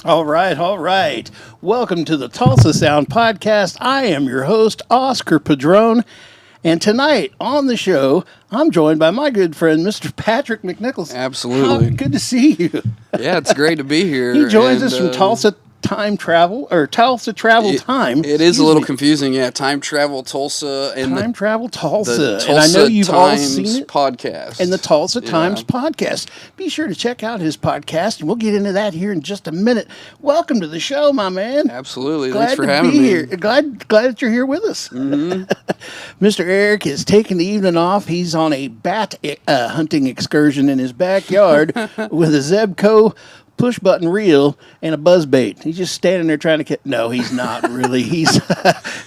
All right, all right. Welcome to the Tulsa Sound Podcast. I am your host, Oscar Padron. And tonight on the show, I'm joined by my good friend, Mr. Patrick McNichols. Absolutely. Good to see you. Yeah, it's great to be here. He joins us from Tulsa Time Travel, or Tulsa Travel Time. It is a little confusing, yeah. Time Travel Tulsa and Time Travel Tulsa. the Tulsa And I know you've all Times seen it. podcast. And the Tulsa Times podcast. Be sure to check out his podcast, and we'll get into that here in just a minute. Welcome to the show, my man. Absolutely. Glad Thanks for to having be me. here. Glad that you're here with us. Mm-hmm. Mr. Eric is taking the evening off. He's on a bat hunting excursion in his backyard with a Zebco push button reel and a buzz bait. He's just standing there trying to catch. No, he's not really. He's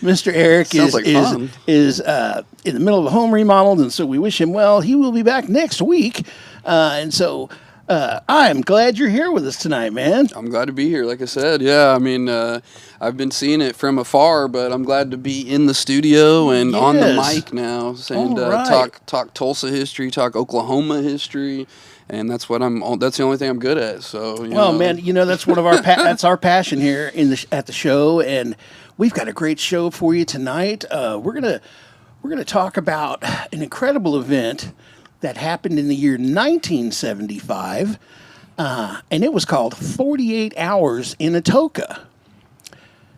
Mr. Eric Sounds like fun. is in the middle of a home remodel, and so we wish him well. He will be back next week, and so. I'm glad you're here with us tonight, man. I'm glad to be here, like I said. Yeah, I mean, I've been seeing it from afar, but I'm glad to be in the studio and on the Yes. mic now and All right. talk Tulsa history, talk Oklahoma history, and that's the only thing I'm good at. So, Well, man, that's one of our that's our passion here at the show, and we've got a great show for you tonight. We're gonna talk about an incredible event that happened in the year 1975, and it was called 48 Hours in Atoka.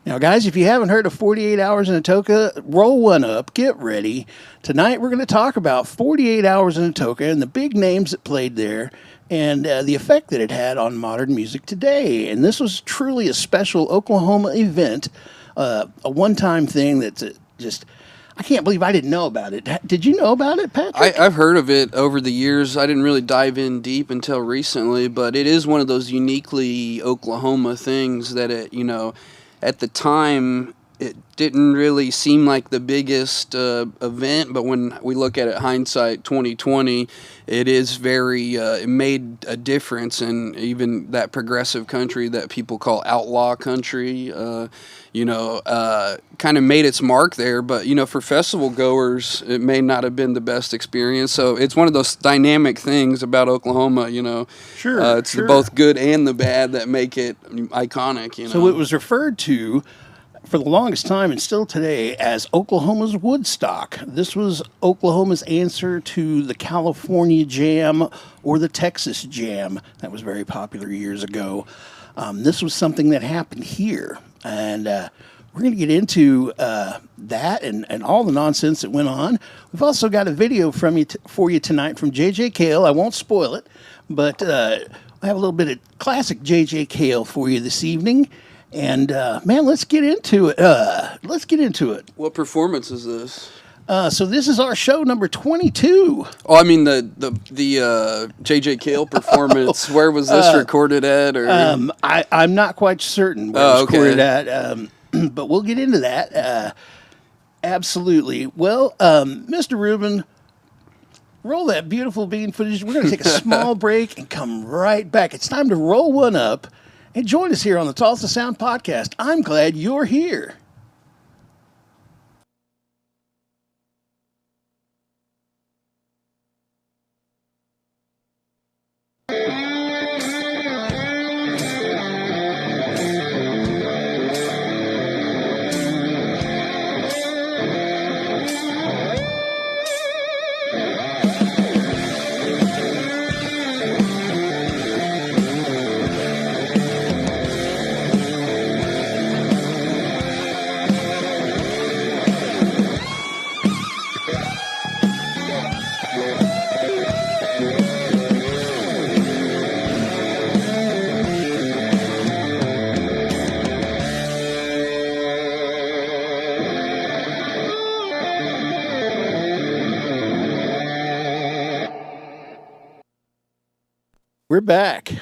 Now, guys, if you haven't heard of 48 Hours in Atoka, roll one up, get ready. Tonight, we're going to talk about 48 Hours in Atoka and the big names that played there and the effect that it had on modern music today. And this was truly a special Oklahoma event, a one-time thing that's just... I can't believe I didn't know about it. Did you know about it, Patrick? I've heard of it over the years. I didn't really dive in deep until recently, but it is one of those uniquely Oklahoma things that at the time, it didn't really seem like the biggest event, but when we look at it, hindsight 2020, it is it made a difference in even that progressive country that people call outlaw country, kind of made its mark there. But, for festival goers, it may not have been the best experience. So it's one of those dynamic things about Oklahoma, Sure, it's sure. the both good and the bad that make it iconic, So it was referred to for the longest time and still today as Oklahoma's Woodstock. This was Oklahoma's answer to the California Jam or the Texas Jam that was very popular years ago. This was something that happened here, and we're going to get into that and all the nonsense that went on. We've also got a video for you tonight from J.J. Cale. I won't spoil it, but I have a little bit of classic J.J. Cale for you this evening. And man, let's get into it. What performance is this? So this is our show number 22. Oh, I mean the J.J. Cale performance. Where was this recorded at? Or I'm not quite certain where it was recorded at, but we'll get into that. Absolutely. Well, Mr. Rubin, roll that beautiful bean footage. We're going to take a small break and come right back. It's time to roll one up and join us here on the Tulsa Sound Podcast. I'm glad you're here. We're back.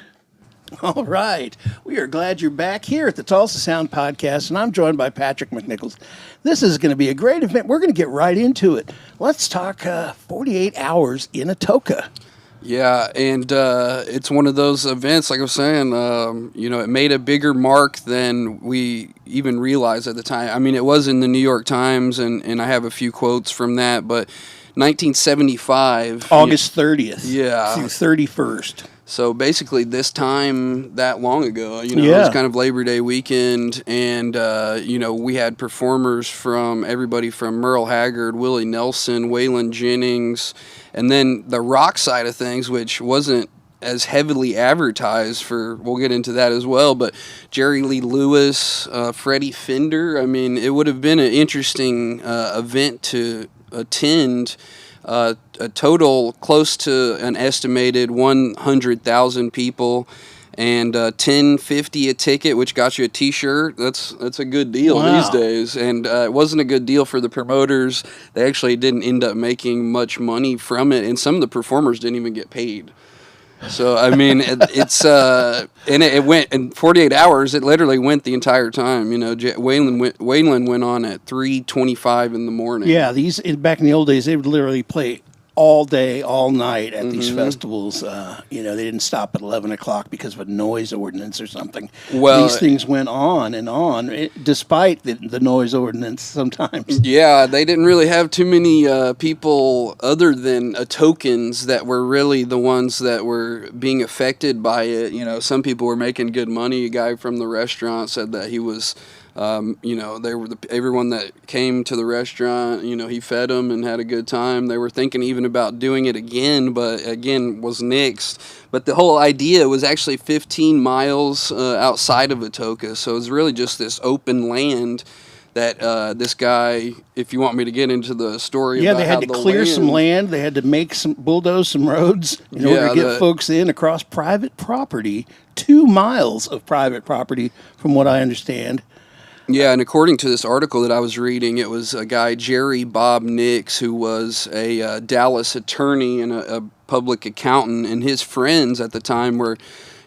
All right. We are glad you're back here at the Tulsa Sound Podcast, and I'm joined by Patrick McNichols. This is going to be a great event. We're going to get right into it. Let's talk 48 hours in Atoka. Yeah, and it's one of those events, like I was saying, it made a bigger mark than we even realized at the time. I mean, it was in the New York Times, and I have a few quotes from that, but 1975. August 30th. Yeah. Through 31st. So basically, this time that long ago, it Yeah. was kind of Labor Day weekend, and we had performers from everybody from Merle Haggard, Willie Nelson, Waylon Jennings, and then the rock side of things, which wasn't as heavily advertised for. We'll get into that as well, but Jerry Lee Lewis, Freddie Fender. I mean, it would have been an interesting event to attend. A total close to an estimated 100,000 people, and $10.50 a ticket, which got you a T-shirt. That's a good deal Wow. these days, and it wasn't a good deal for the promoters. They actually didn't end up making much money from it, and some of the performers didn't even get paid. So I mean, it went in 48 hours. It literally went the entire time. Waylon went on at 3:25 in the morning. Yeah, back in the old days, they would literally play all day, all night at these festivals. They didn't stop at 11 o'clock because of a noise ordinance or something. Well, these things went on and on, despite the noise ordinance sometimes. Yeah, they didn't really have too many people other than tokens that were really the ones that were being affected by it. Some people were making good money. A guy from the restaurant said that he was, they were everyone that came to the restaurant, he fed them and had a good time. They were thinking even about doing it again, but again was nixed. But the whole idea was actually 15 miles outside of Atoka, so it was really just this open land that this guy, if you want me to get into the story, Yeah, about they had to clear some land. They had to bulldoze some roads in order to get folks in across private property, 2 miles of private property, from what I understand. Yeah, and according to this article that I was reading, it was a guy, Jerry Bob Nix, who was a Dallas attorney and a public accountant, and his friends at the time were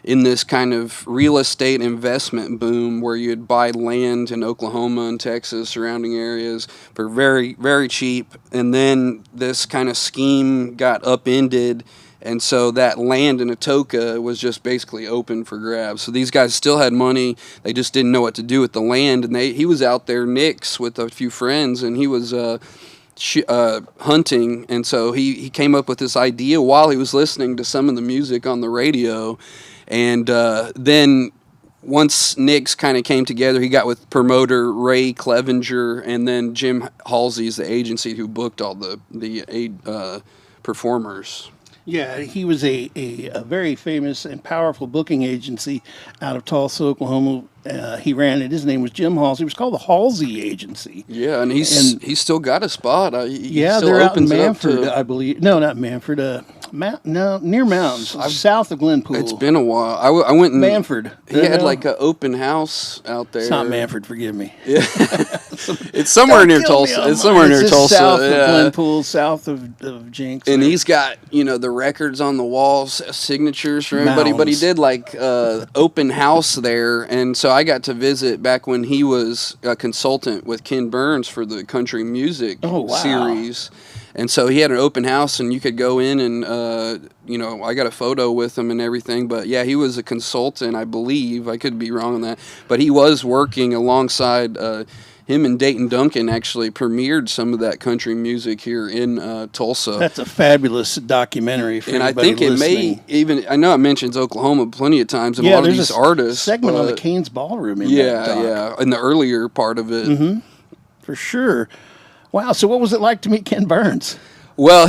in this kind of real estate investment boom where you'd buy land in Oklahoma and Texas, surrounding areas, for very, very cheap. And then this kind of scheme got upended, and so that land in Atoka was just basically open for grabs. So these guys still had money. They just didn't know what to do with the land. And he was out there, Nix, with a few friends, and he was hunting. And so he came up with this idea while he was listening to some of the music on the radio. And then once Nix kind of came together, he got with promoter Ray Clevenger, and then Jim Halsey is the agency who booked all the performers. Yeah, he was a very famous and powerful booking agency out of Tulsa, Oklahoma. He ran it. His name was Jim Halsey. It was called the Halsey Agency. Yeah, and he's still got a spot. Yeah, they're out in Manford, I believe. No, not Manford. Near mountains, south of Glenpool. It's been a while. I went in Manford. He had like an open house out there. It's not Manford, forgive me. Yeah, it's somewhere near Tulsa. It's somewhere near Tulsa. South of Glenpool, south of Jenks. And he's got the records on the walls, signatures from everybody. Mounds. But he did like open house there, and so I got to visit back when he was a consultant with Ken Burns for the country music series. And so he had an open house, and you could go in and, I got a photo with him and everything. But, yeah, he was a consultant, I believe. I could be wrong on that. But he was working alongside him, and Dayton Duncan actually premiered some of that country music here in Tulsa. That's a fabulous documentary for anybody listening. And I think it may even, I know it mentions Oklahoma plenty of times, and a lot of these artists. Segment on the Cain's Ballroom in that doc. Yeah, in the earlier part of it. Mm-hmm. For sure. Wow, so what was it like to meet Ken Burns? Well,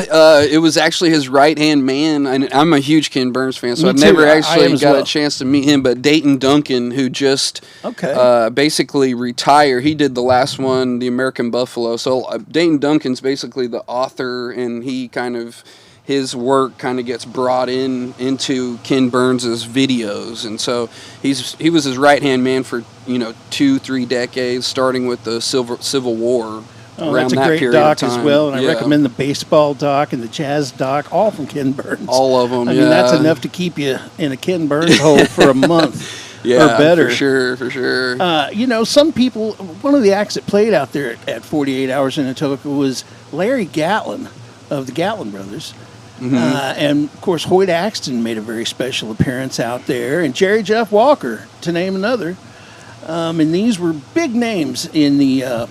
it was actually his right-hand man, and I'm a huge Ken Burns fan, so I've too. never actually got a chance to meet him, but Dayton Duncan, who just basically retired, he did the last one, The American Buffalo, so Dayton Duncan's basically the author, and his work kind of gets brought into Ken Burns's videos, and so he was his right-hand man for 2-3 decades, starting with the Civil War. That's a great doc as well, and I recommend the baseball doc and the jazz doc, all from Ken Burns. All of them, I mean, that's enough to keep you in a Ken Burns hole for a month or better. For sure. Some people, one of the acts that played out there at 48 Hours in Atoka was Larry Gatlin of the Gatlin Brothers. Mm-hmm. And, of course, Hoyt Axton made a very special appearance out there, and Jerry Jeff Walker, to name another. And these were big names in the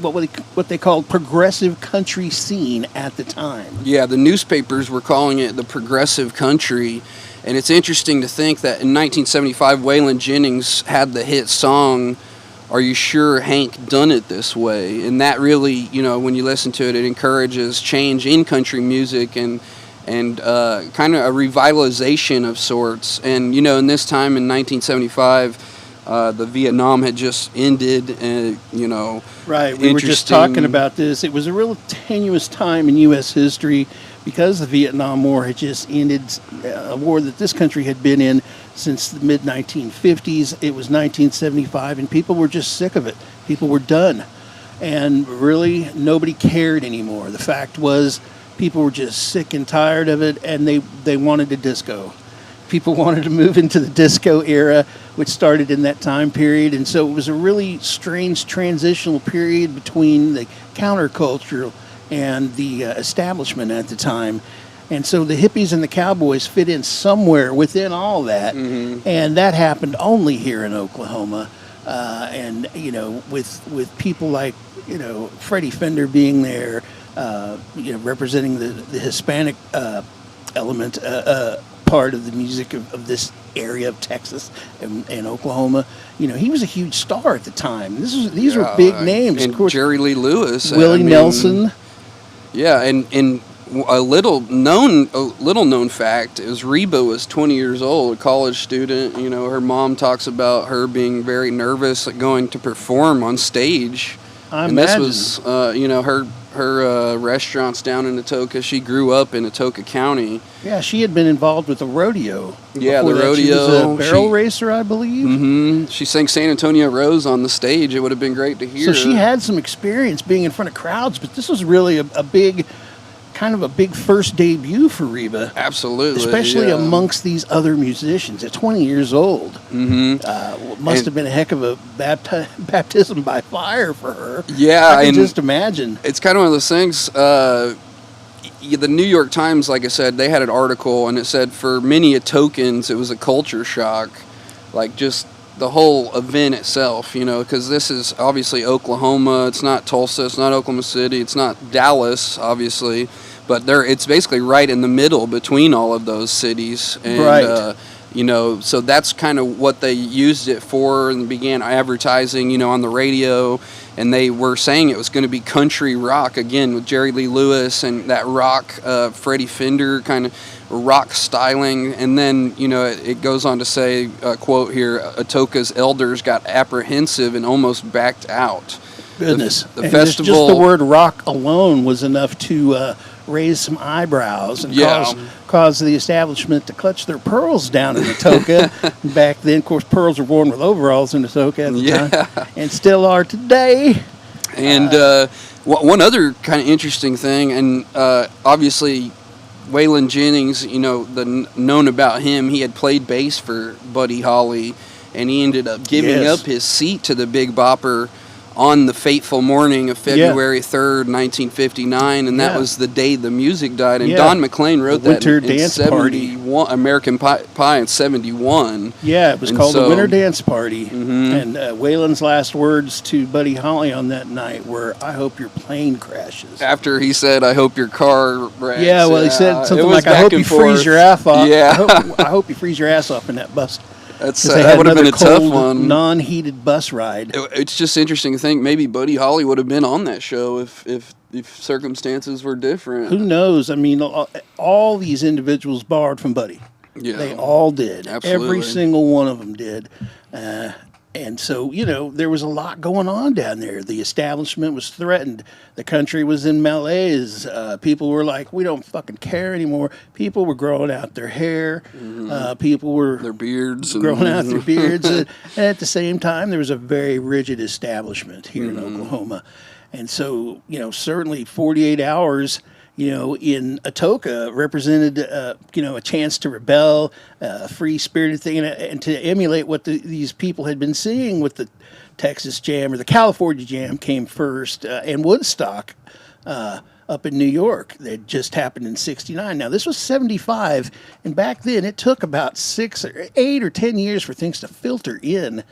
what they called progressive country scene at the time. Yeah, the newspapers were calling it the progressive country. And it's interesting to think that in 1975, Waylon Jennings had the hit song, "Are You Sure Hank Done It This Way?" And that really, when you listen to it, it encourages change in country music and kind of a revitalization of sorts. And, in this time in 1975, the Vietnam had just ended, and, Right, we were just talking about this. It was a real tenuous time in U.S. history because the Vietnam War had just ended, a war that this country had been in since the mid-1950s. It was 1975, and people were just sick of it. People were done. And really, nobody cared anymore. The fact was, people were just sick and tired of it, and they wanted a disco. People wanted to move into the disco era, which started in that time period. And so it was a really strange transitional period between the counterculture and the establishment at the time. And so the hippies and the cowboys fit in somewhere within all that. Mm-hmm. And that happened only here in Oklahoma. And, with people like, Freddie Fender being there, representing the Hispanic element, part of the music of this area of Texas and Oklahoma. He was a huge star at the time. These were big names. And of course, Jerry Lee Lewis. Willie Nelson. Yeah, and a little known fact is Reba was 20 years old, a college student. Her mom talks about her being very nervous at going to perform on stage. I and imagine. This was, her restaurants down in Atoka. She grew up in Atoka County. Yeah, she had been involved with the rodeo. Yeah, Before the that, rodeo. She was a barrel racer, I believe. Mm-hmm. She sang San Antonio Rose on the stage. It would have been great to hear. So she had some experience being in front of crowds, but this was really a big first debut for Reba. Absolutely. Especially amongst these other musicians. At 20 years old. Mm-hmm. Must have been a heck of a baptism by fire for her. Yeah. I can just imagine. It's kind of one of those things. The New York Times, like I said, they had an article, and it said for many Atokans, it was a culture shock. Like just the whole event itself, because this is obviously Oklahoma. It's not Tulsa. It's not Oklahoma City. It's not Dallas, obviously. But it's basically right in the middle between all of those cities. And, right. So that's kind of what they used it for and began advertising, on the radio. And they were saying it was going to be country rock, again, with Jerry Lee Lewis and that rock, Freddie Fender kind of rock styling. And then, it goes on to say, quote here, Atoka's elders got apprehensive and almost backed out. Goodness. The festival. Just the word rock alone was enough to raise some eyebrows and cause the establishment to clutch their pearls down in Atoka. Back then, of course, pearls were worn with overalls in Atoka at the time, and still are today. And one other kind of interesting thing, and obviously Waylon Jennings, known about him, he had played bass for Buddy Holly, and he ended up giving up his seat to the Big Bopper on the fateful morning of February 3rd, 1959, and that was the day the music died. And Don McLean wrote the Winter that in Dance 71, American Pie in 71. Yeah, it was called the Winter Dance Party. Mm-hmm. And Waylon's last words to Buddy Holly on that night were, "I hope your plane crashes." After he said, "I hope your car wrecks." Yeah, well, he said something like, "I hope you freeze your ass off." Yeah. I hope you freeze your ass off in that bus. That would have been a tough one. Non-heated bus ride. It's just interesting to think maybe Buddy Holly would have been on that show if circumstances were different. Who knows? I mean, all these individuals borrowed from Buddy. Yeah, they all did. Absolutely. Every single one of them did. And so, there was a lot going on down there. The establishment was threatened. The country was in malaise. People were like, we don't fucking care anymore. People were growing out their hair. Mm-hmm. People were... Their beards. Growing out their beards. And at the same time, there was a very rigid establishment here in Oklahoma. And so, certainly 48 hours... in Atoka represented, a chance to rebel, a free-spirited thing, and to emulate what these people had been seeing with the Texas Jam, or the California Jam came first, and Woodstock up in New York. That just happened in 69. Now, this was 75, and back then it took about 6 or 8 or 10 years for things to filter in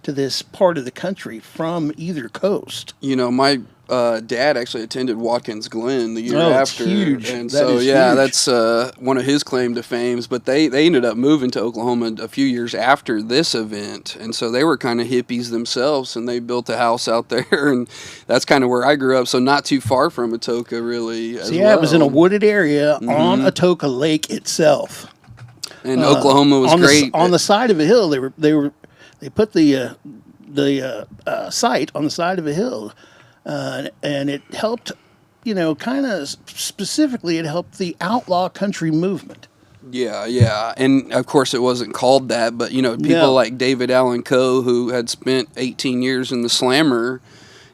to this part of the country from either coast. You know, my dad actually attended Watkins Glen the year Oh, it's after, huge. and That so is yeah, huge. that's one of his claim to fame. But they ended up moving to Oklahoma a few years after this event, and so they were kind of hippies themselves, and they built a house out there, and that's kind of where I grew up. So not too far from Atoka, really. So yeah, it was in a wooded area Mm-hmm. on Atoka Lake itself. And Oklahoma was on great. on the side of a hill. They put the site on the side of a hill, and it helped, kind of specifically, it helped the outlaw country movement. Yeah, and of course it wasn't called that, but people No. like David Allen Coe, who had spent 18 years in the Slammer,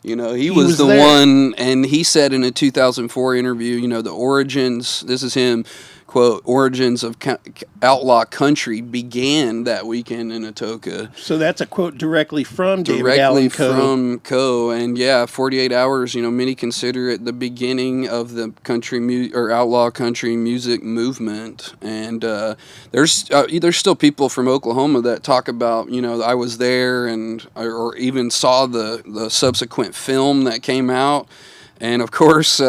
he was was the there. one, and he said in a 2004 interview, the origins, this is him, quote, origins of outlaw country began that weekend in Atoka. So that's a quote directly from David Directly Allen Coe. from Coe, and yeah, 48 Hours. Many consider it the beginning of the country or outlaw country music movement. And there's still people from Oklahoma that talk about, I was there, and or even saw the subsequent film that came out, and of course.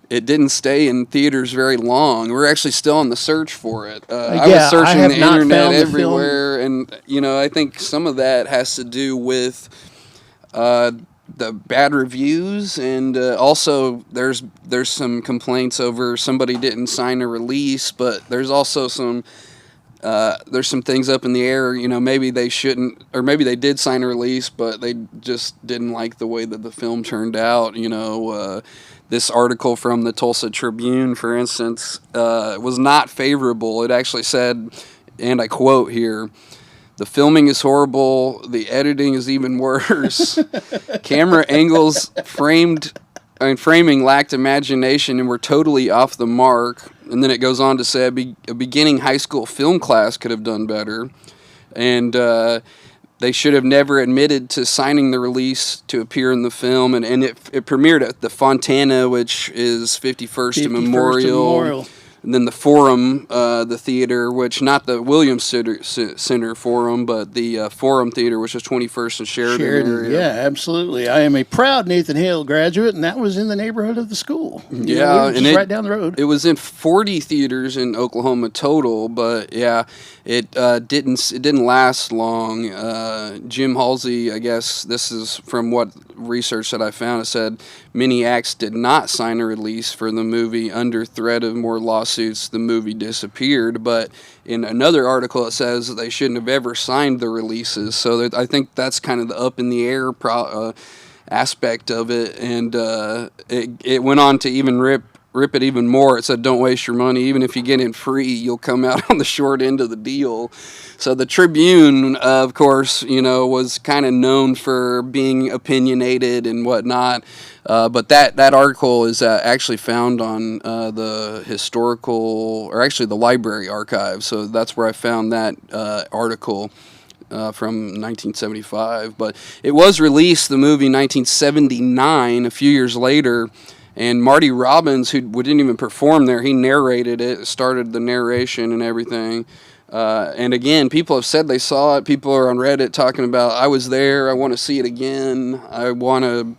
It didn't stay in theaters very long. We're actually still on the search for it. I was searching have the not internet found the film. everywhere, and I think some of that has to do with the bad reviews, and also there's some complaints over somebody didn't sign a release, but there's also there's some things up in the air. Maybe they shouldn't, or maybe they did sign a release, but they just didn't like the way that the film turned out. This article from the Tulsa Tribune, for instance, was not favorable. It actually said, and I quote here, "The filming is horrible. The editing is even worse. Camera angles framing lacked imagination and were totally off the mark." And then it goes on to say a beginning high school film class could have done better. And they should have never admitted to signing the release to appear in the film. And it premiered at the Fontana, which is 51st and Memorial. And then the Forum, the theater, which not the Williams Center Forum, but the Forum Theater, which is 21st and Sheridan area. Yeah, absolutely. I am a proud Nathan Hale graduate, and that was in the neighborhood of the school. Yeah, and and right down the road. It was in 40 theaters in Oklahoma total, but yeah, it didn't last long. Jim Halsey, I guess this is from what research that I found, it said many acts did not sign a release for the movie under threat of more lawsuits. The movie disappeared, but in another article it says that they shouldn't have ever signed the releases. So I think that's kind of the up in the air aspect of it, and it went on to even rip it even more. It said, "Don't waste your money. Even if you get in free, you'll come out on the short end of the deal." So the Tribune, of course, was kind of known for being opinionated and whatnot. But that article is actually found on the historical, or actually the library archive. So that's where I found that article. From 1975, but it was released, the movie, 1979, a few years later, and Marty Robbins, who didn't even perform there, he narrated it, started the narration and everything. And again, people have said they saw it. People are on Reddit talking about, I was there, I want to see it again, I want to,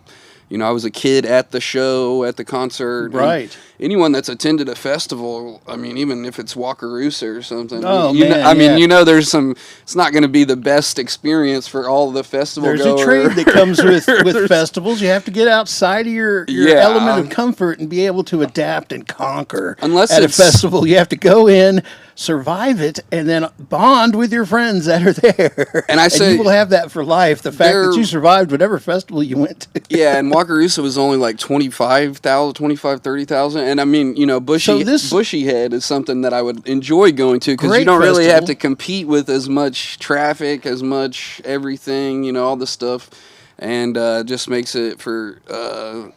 I was a kid at the show, at the concert. Right. And anyone that's attended a festival, I mean, even if it's Wakarusa or something, Oh, man, yeah. there's it's not going to be the best experience for all the festival There's goers. a trade that comes with festivals. You have to get outside of your Yeah. element of comfort and be able to adapt and conquer. Unless at a it's- festival, you have to go in, survive it, and then bond with your friends that are there. And I say- you will have that for life. The fact that you survived whatever festival you went to. Yeah, and Wakarusa was only like 30,000. And I mean, Bushy Head is something that I would enjoy going to, because you Great don't really have festival. to compete with as much traffic, as much everything, all the stuff, and just makes it for a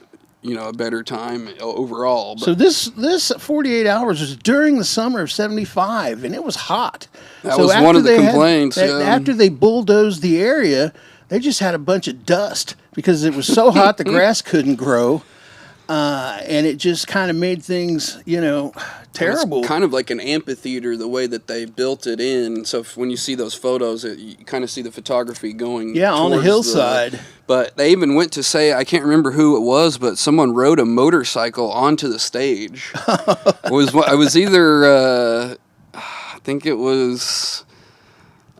better time overall. But So this 48 hours was during the summer of 75, and it was hot. That So was after one of the they had- complaints, yeah. After they bulldozed the area, they just had a bunch of dust because it was so hot the grass couldn't grow. and it just kind of made things, terrible. It's kind of like an amphitheater, the way that they built it in. So when you see those photos, you kind of see the photography going on the towards hillside. But they even went to say, I can't remember who it was, but someone rode a motorcycle onto the stage. I was either, I think it was,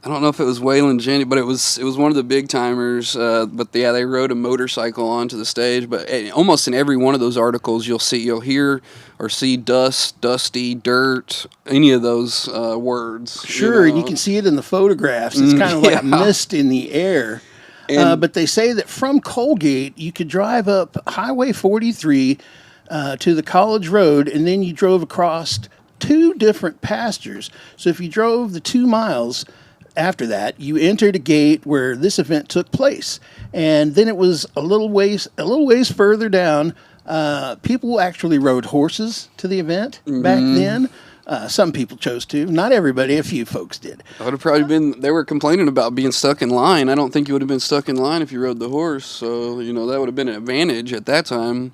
I don't know if it was Waylon Jennings, but it was one of the big timers. But yeah, they rode a motorcycle onto the stage. But almost in every one of those articles, you'll hear or see dust, dusty, dirt, any of those words. Sure, and you can see it in the photographs. It's kind of like mist in the air. But they say that from Colgate, you could drive up Highway 43 to the College Road, and then you drove across 2 different pastures. So if you drove the 2 miles after that, you entered a gate where this event took place. And then it was a little ways further down. People actually rode horses to the event back then. Some people chose to. Not everybody. A few folks did. It would have probably been. They were complaining about being stuck in line. I don't think you would have been stuck in line if you rode the horse. So that would have been an advantage at that time.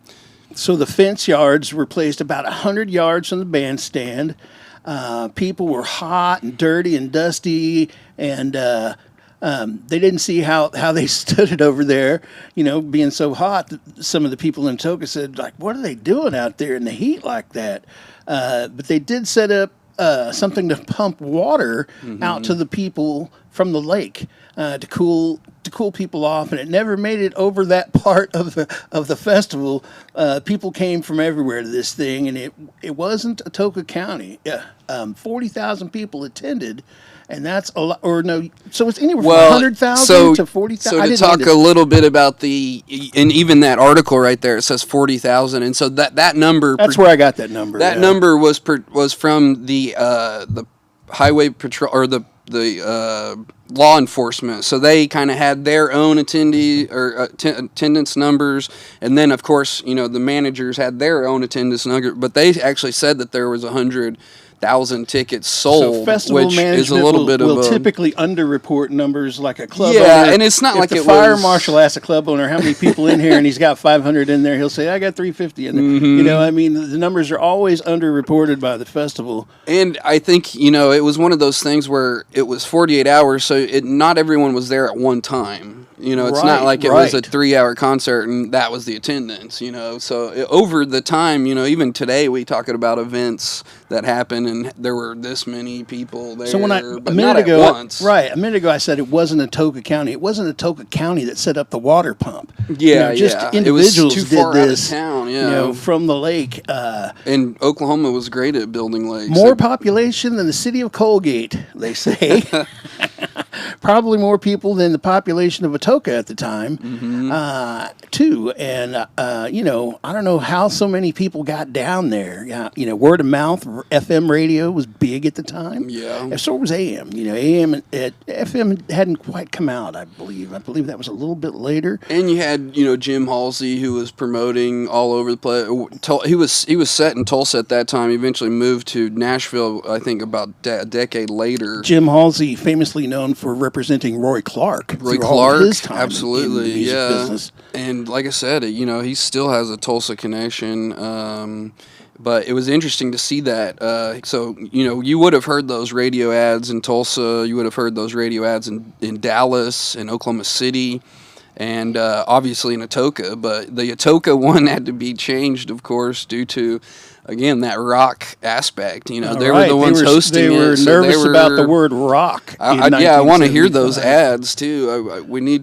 So the fence yards were placed about 100 yards from the bandstand. People were hot and dirty and dusty, and they didn't see how they stood it over there, being so hot. Some of the people in Atoka said, like, what are they doing out there in the heat like that? But they did set up something to pump water out to the people from the lake to cool people off, and it never made it over that part of the festival. People came from everywhere to this thing, and it wasn't Atoka County. 40,000 people attended. And that's a lot, or no? So it's anywhere from 100,000 to 40,000. So to talk a little bit about and even that article right there, it says 40,000, and so that number. That's where I got that number. That number was from the highway patrol or the law enforcement. So they kind of had their own attendance numbers, and then of course the managers had their own attendance number. But they actually said that there was 100,000 tickets sold, so festival which management is a little bit will of typically underreport numbers like a club yeah, owner. and it's not if like the it fire was, marshal asks a club owner how many people in here, and he's got 500 in there, he'll say, "I got 350 in there." The numbers are always underreported by the festival. And I think it was one of those things where it was 48 hours, so not everyone was there at one time. It's not like it was a 3-hour concert and that was the attendance, So over the time, even today we talking about events that happen and there were this many people there. So when a minute ago I said it wasn't Atoka County. It wasn't Atoka County that set up the water pump. Just individuals it was too far did this, out of town, from the lake. And Oklahoma was great at building lakes. More population than the city of Colgate, they say. Probably more people than the population of Atoka at the time, too. And, I don't know how so many people got down there. Word of mouth, FM radio was big at the time. Yeah. And so was AM. AM and FM hadn't quite come out, I believe. I believe that was a little bit later. And you had, Jim Halsey, who was promoting all over the place. He was set in Tulsa at that time. He eventually moved to Nashville, I think, about a decade later. Jim Halsey, famously known for representing Roy Clark. His time absolutely, in the music business. And like I said, he still has a Tulsa connection. But it was interesting to see that. So, you would have heard those radio ads in Tulsa. You would have heard those radio ads in Dallas and Oklahoma City. And obviously in Atoka. But the Atoka one had to be changed, of course, due to, again, that rock aspect. They were the ones hosting it. They were nervous about the word rock. I want to hear those ads, too. We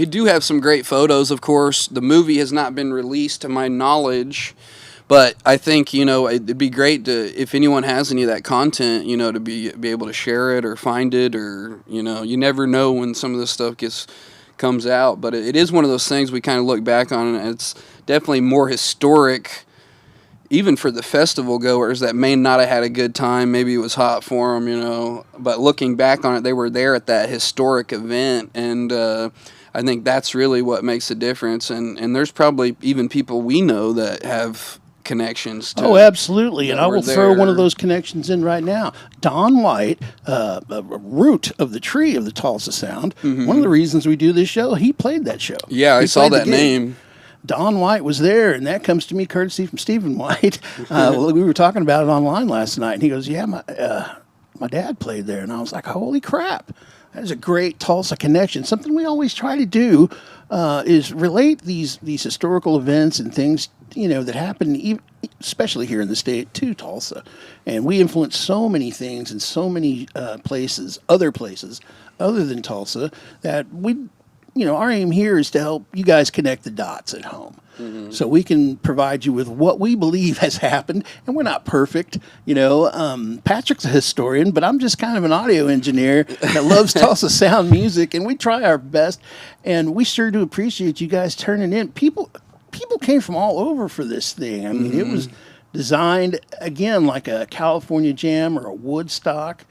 do have some great photos, of course. The movie has not been released, to my knowledge. But I think, it'd be great if anyone has any of that content, to be able to share it or find it, or, you never know when some of this stuff comes out. But it is one of those things we kind of look back on, and it's definitely more historic, even for the festival goers that may not have had a good time. Maybe it was hot for them, But looking back on it, they were there at that historic event, and I think that's really what makes a difference. And there's probably even people we know that have connections to. Oh, absolutely. And I will throw one of those connections in right now. Don White, a root of the tree of the Tulsa Sound, one of the reasons we do this show, he played that show. Yeah, I saw that name. Don White was there, and that comes to me courtesy from Stephen White. We were talking about it online last night, and he goes, yeah, my dad played there. And I was like, holy crap. That is a great Tulsa connection. Something we always try to do is relate these historical events and things, that happen, especially here in the state, to Tulsa. And we influence so many things in so many places other than Tulsa, that our aim here is to help you guys connect the dots at home. Mm-hmm. So we can provide you with what we believe has happened, and we're not perfect. Patrick's a historian, but I'm just kind of an audio engineer that loves Tulsa sound music, and we try our best. And we sure do appreciate you guys turning in. People came from all over for this thing. I mean, It was designed, again, like a California Jam or a Woodstock.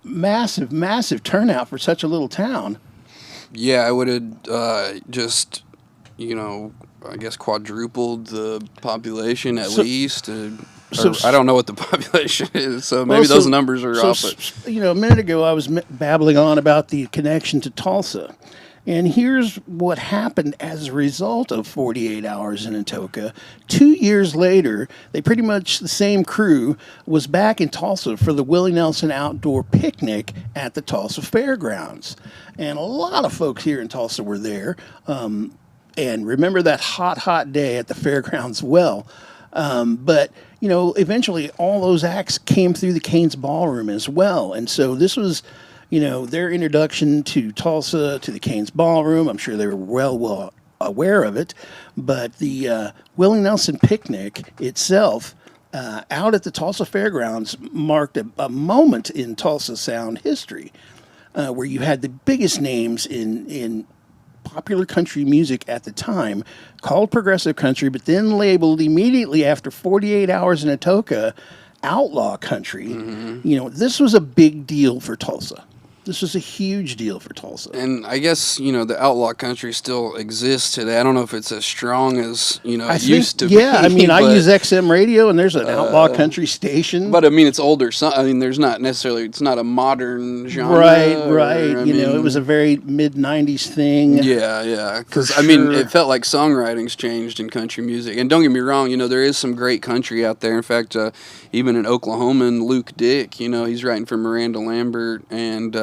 Massive turnout for such a little town. Yeah, I would have just, I guess quadrupled the population at least. I don't know what the population is, so maybe those numbers are off. But. A minute ago I was babbling on about the connection to Tulsa. And here's what happened as a result of 48 Hours in Atoka. 2 years later, pretty much the same crew was back in Tulsa for the Willie Nelson Outdoor Picnic at the Tulsa Fairgrounds. And a lot of folks here in Tulsa were there. And remember that hot day at the fairgrounds well. But eventually all those acts came through the Cain's Ballroom as well. And so this was... their introduction to Tulsa, to the Cain's Ballroom. I'm sure they were well aware of it. But the Willie Nelson Picnic itself, out at the Tulsa Fairgrounds, marked a moment in Tulsa sound history, where you had the biggest names in popular country music at the time, called progressive country, but then labeled immediately after 48 Hours in Atoka, outlaw country. Mm-hmm. This was a big deal for Tulsa. This was a huge deal for Tulsa. And I guess, the outlaw country still exists today. I don't know if it's as strong as, it used to be. Yeah, I use XM radio, and there's an outlaw country station. But, it's older. There's not necessarily, it's not a modern genre. Right. It was a very mid-'90s thing. Yeah. Because, sure. It felt like songwriting's changed in country music. And don't get me wrong, there is some great country out there. In fact, even an Oklahoman, Luke Dick, he's writing for Miranda Lambert, and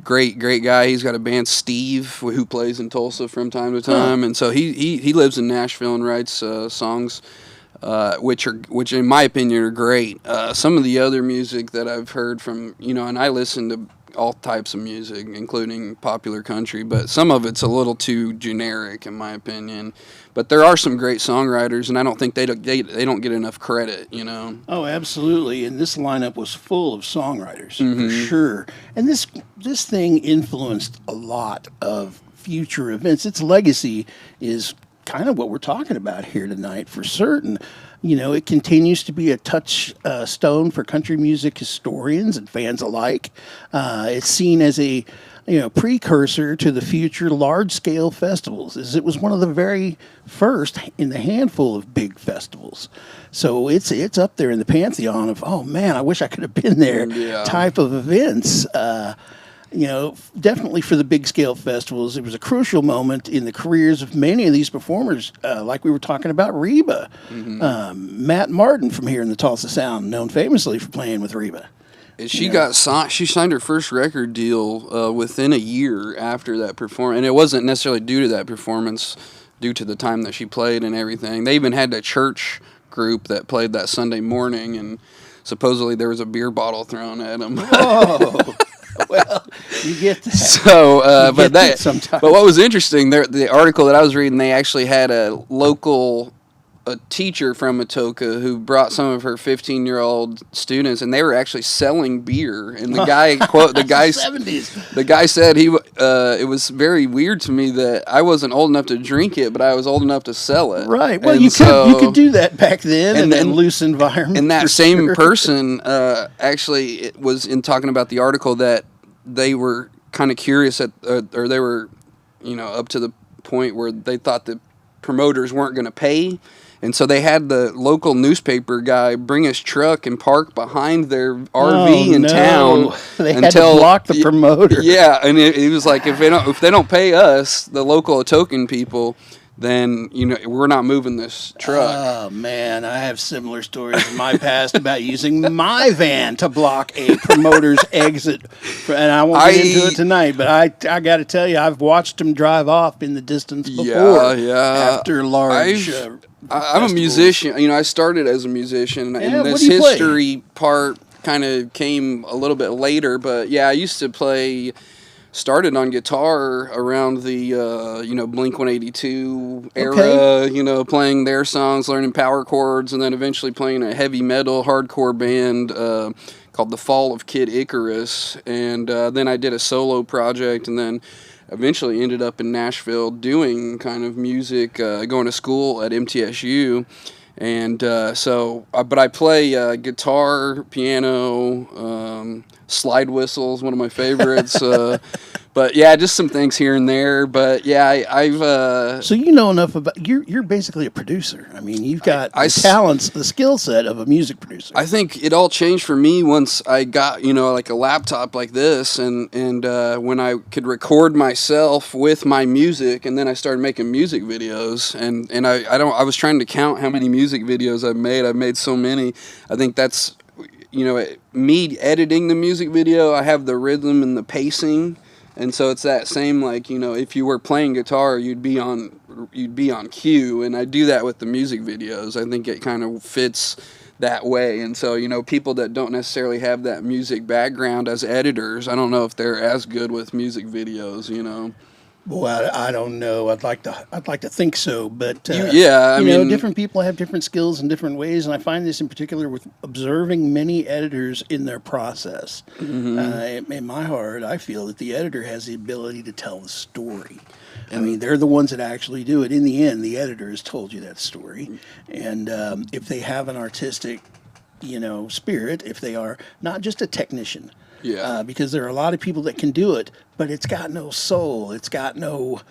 great guy. He's got a band, Steve, who plays in Tulsa from time to time, and so he lives in Nashville and writes songs, which in my opinion are great. Some of the other music that I've heard from, and I listen to all types of music, including popular country, but some of it's a little too generic in my opinion. But there are some great songwriters, and I don't think they don't get enough credit, Oh, absolutely. And this lineup was full of songwriters, for sure. And this thing influenced a lot of future events. Its legacy is kind of what we're talking about here tonight, for certain. It continues to be a touchstone for country music historians and fans alike. It's seen as a precursor to the future large-scale festivals, as it was one of the very first in the handful of big festivals. So it's up there in the pantheon of, oh man, I wish I could have been there type of events. Definitely for the big-scale festivals, it was a crucial moment in the careers of many of these performers, like we were talking about Reba. Mm-hmm. Matt Martin from here in the Tulsa Sound, known famously for playing with Reba. She signed her first record deal within a year after that performance, and it wasn't necessarily due to that performance, due to the time that she played and everything. They even had a church group that played that Sunday morning, and supposedly there was a beer bottle thrown at them. Oh, well, you get that. So, sometimes. But what was interesting, the article that I was reading, they actually had a teacher from Atoka who brought some of her 15-year-old students, and they were actually selling beer. And the guy the guy said it was very weird to me that I wasn't old enough to drink it, but I was old enough to sell it. Right. Well, you could do that back then in a loose environment. And that same person actually it was in talking about the article that they were kind of curious or they were up to the point where they thought the promoters weren't going to pay. And so they had the local newspaper guy bring his truck and park behind their RV in town. They had to block the promoter. Yeah, and he was like, if they don't pay us, the local Atokan people, then we're not moving this truck. Oh man, I have similar stories in my past about using my van to block a promoter's exit, and I won't get into it tonight. But I got to tell you, I've watched them drive off in the distance before. Yeah. After large. I'm a musician. I started as a musician, and this what do you history part kind of came a little bit later. But yeah, I used to play. Started on guitar around the Blink-182 era, playing their songs, learning power chords, and then eventually playing a heavy metal hardcore band called The Fall of Kid Icarus. And then I did a solo project, and then eventually ended up in Nashville doing kind of music, going to school at MTSU. And but I play guitar, piano, slide whistles, one of my favorites. But yeah, just some things here and there. But yeah, I've. So you know enough about you're basically a producer. I mean, you've got the talents, the skill set of a music producer. I think it all changed for me once I got like a laptop like this, and when I could record myself with my music, and then I started making music videos, and I was trying to count how many music videos I've made. I've made so many. I think that's me editing the music video. I have the rhythm and the pacing. And so it's that same, if you were playing guitar, you'd be on cue, and I do that with the music videos. I think it kind of fits that way. And so, people that don't necessarily have that music background as editors, I don't know if they're as good with music videos, Well, I don't know. I'd like to think so, but different people have different skills in different ways, and I find this in particular with observing many editors in their process. Mm-hmm. In my heart, I feel that the editor has the ability to tell the story. I mean, they're the ones that actually do it. In the end, the editor has told you that story, and if they have an artistic, spirit, if they are not just a technician. Yeah. Because there are a lot of people that can do it, but it's got no soul. It's got no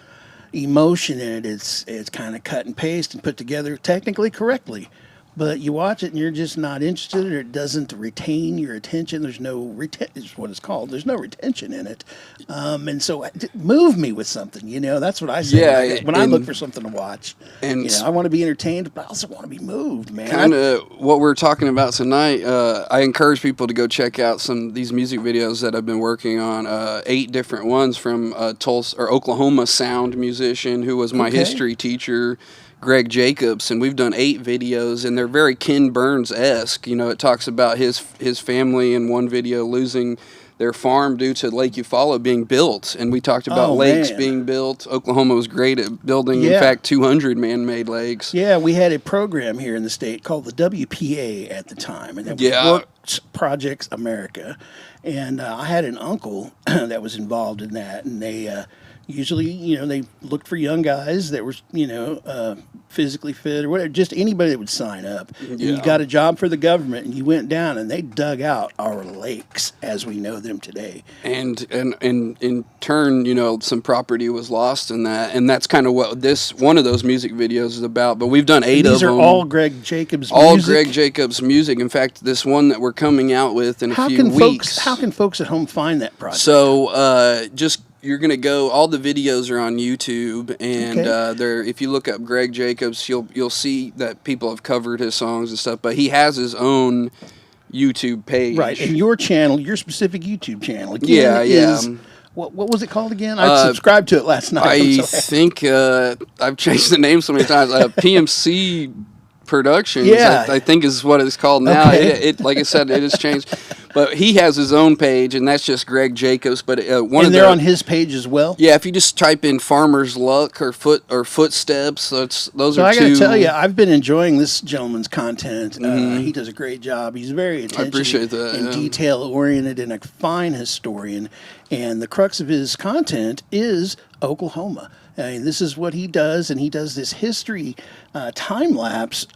emotion in it. It's kind of cut and paste and put together technically correctly. But you watch it and you're just not interested, or it doesn't retain your attention. There's no is what it's called. There's no retention in it. And so move me with something, that's what I say. Yeah, when I look for something to watch, and I want to be entertained, but I also want to be moved, man. Kind of what we're talking about tonight. I encourage people to go check out some of these music videos that I've been working on. 8 different ones from Tulsa or Oklahoma sound musician who was my history teacher, Greg Jacobs, and we've done 8 videos, and they're very Ken Burns-esque. It talks about his family in one video losing their farm due to Lake Eufaula being built, and we talked about lakes being built. Oklahoma was great at building, in fact, 200 man-made lakes. Yeah, we had a program here in the state called the WPA at the time, and that was Works Projects America, and I had an uncle that was involved in that, and they usually, they looked for young guys that were, physically fit or whatever, just anybody that would sign up. And you got a job for the government, and you went down and they dug out our lakes as we know them today. And in turn, some property was lost in that, and that's kind of what one of those music videos is about. But we've done 8 of them. These are all Greg Jacobs music? All Greg Jacobs music. In fact, this one that we're coming out with in a few weeks. How can folks at home find that project? So you're going to go, all the videos are on YouTube, and if you look up Greg Jacobs, you'll see that people have covered his songs and stuff, but he has his own YouTube page. Right, and your channel, your specific YouTube channel, again, is, what was it called again? I subscribed to it last night. I think I've changed the name so many times. PMC Productions, I think is what it's called now. Okay. Like I said, it has changed. But he has his own page, and that's just Greg Jacobs. But they're on his page as well. Yeah, if you just type in "Farmer's Luck" or Footsteps, those are two. So I got to tell you, I've been enjoying this gentleman's content. He does a great job. He's very attention and detail oriented, and a fine historian. And the crux of his content is Oklahoma. I mean, this is what he does, and he does this history time lapse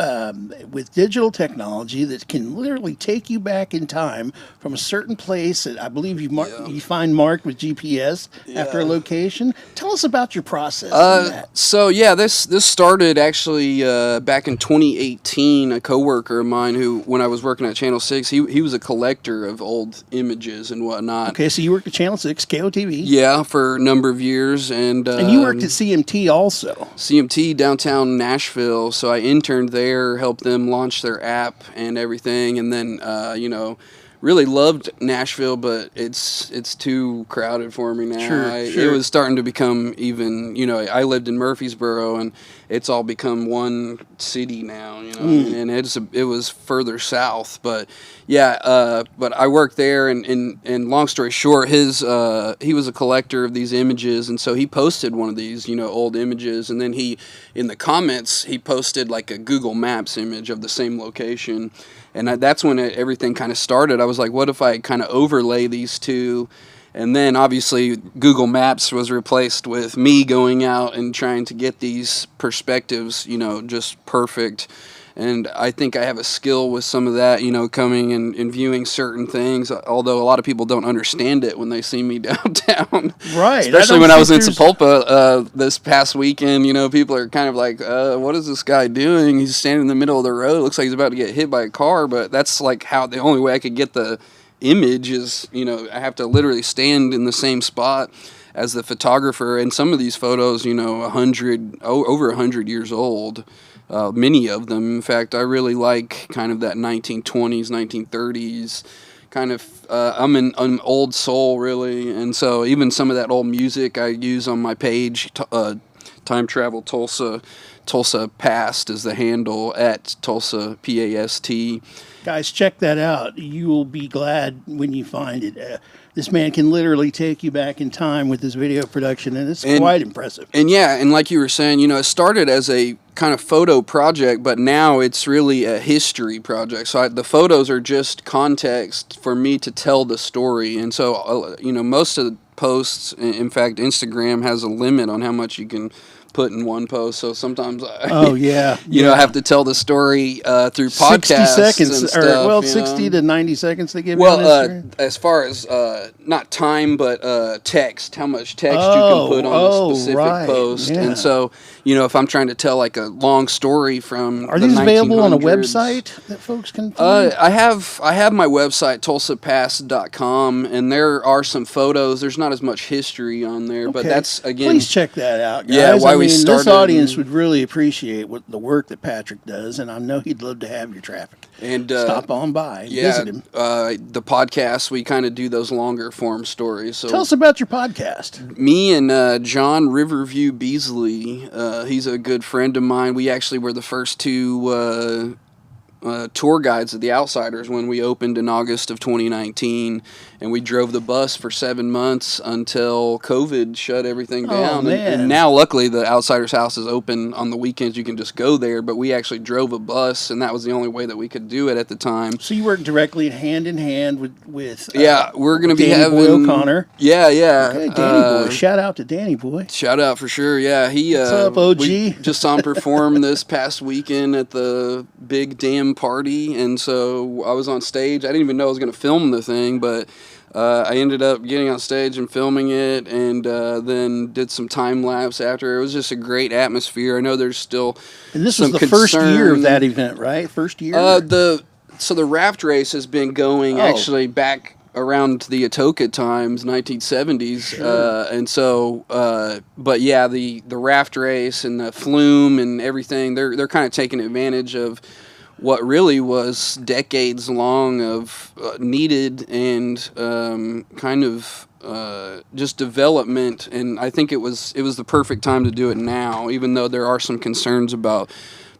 with digital technology that can literally take you back in time from a certain place that I believe you find marked with GPS after a location. Tell us about your process. On that. So yeah, this started actually back in 2018. A coworker of mine who, when I was working at Channel 6, he was a collector of old images and whatnot. Okay, so you worked at Channel 6, KOTV. Yeah, for a number of years, and you worked at CMT also. CMT downtown Nashville. So I interned there, helped them launch their app and everything, and then really loved Nashville, but it's too crowded for me now. Sure. It was starting to become even, I lived in Murfreesboro, and it's all become one city now, and it was further south. But yeah, but I worked there, and long story short, he was a collector of these images, and so he posted one of these, old images, and then in the comments, he posted like a Google Maps image of the same location. And that's when everything kind of started. I was like, what if I kind of overlay these two? And then obviously Google Maps was replaced with me going out and trying to get these perspectives, just perfect. And I think I have a skill with some of that, coming and viewing certain things, although a lot of people don't understand it when they see me downtown. Right. Especially when I was in Sapulpa this past weekend, people are kind of like, what is this guy doing? He's standing in the middle of the road. Looks like he's about to get hit by a car. But that's like how the only way I could get the image is, I have to literally stand in the same spot as the photographer. And some of these photos, over 100 years old. Many of them. In fact, I really like kind of that 1920s, 1930s kind of. I'm an old soul, really, and so even some of that old music I use on my page. Time Travel Tulsa Past is the handle at Tulsa PAST. Guys, check that out. You will be glad when you find it. This man can literally take you back in time with his video production, and it's quite impressive. And yeah, and like you were saying, it started as a kind of photo project, but now it's really a history project. So the photos are just context for me to tell the story. And so, most of the posts, in fact, Instagram has a limit on how much you can put in one post, so sometimes I have to tell the story through podcasts 60 seconds and stuff, 60 to 90 seconds they give you on Instagram? As far as not time but text, how much text you can put on a specific post. Yeah. And so if I'm trying to tell like a long story from are the these available on a 1900s, website that folks can find? I have my website tulsapast.com, and there are some photos. There's not as much history on there, but that's, again, please check that out, guys. Yeah, why we started. This audience would really appreciate the work that Patrick does, and I know he'd love to have your traffic. And stop on by, visit him. The podcast, we kind of do those longer form stories. So tell us about your podcast. Me and John Riverview Beasley, he's a good friend of mine. We actually were the first two tour guides of the Outsiders when we opened in August of 2019, and we drove the bus for 7 months until COVID shut everything down. And now, luckily, the Outsiders House is open on the weekends. You can just go there, but we actually drove a bus, and that was the only way that we could do it at the time. So you work directly hand in hand with we're going to be Danny having Boy O'Connor. Yeah. Okay, Danny Boy. Shout out to Danny Boy. Shout out for sure. Yeah, what's up, OG? We just saw him perform this past weekend at the Big Damn Party, and so I was on stage. I didn't even know I was going to film the thing, but I ended up getting on stage and filming it, and then did some time lapse after. It was just a great atmosphere. I know there's still and this was the first year of that event, right? First year. The raft race has been going actually back around the Atoka times, 1970s, Sure. And so, but yeah, the raft race and the flume and everything, they're kind of taking advantage of what really was decades long of needed and kind of just development, and I think it was the perfect time to do it now, even though there are some concerns about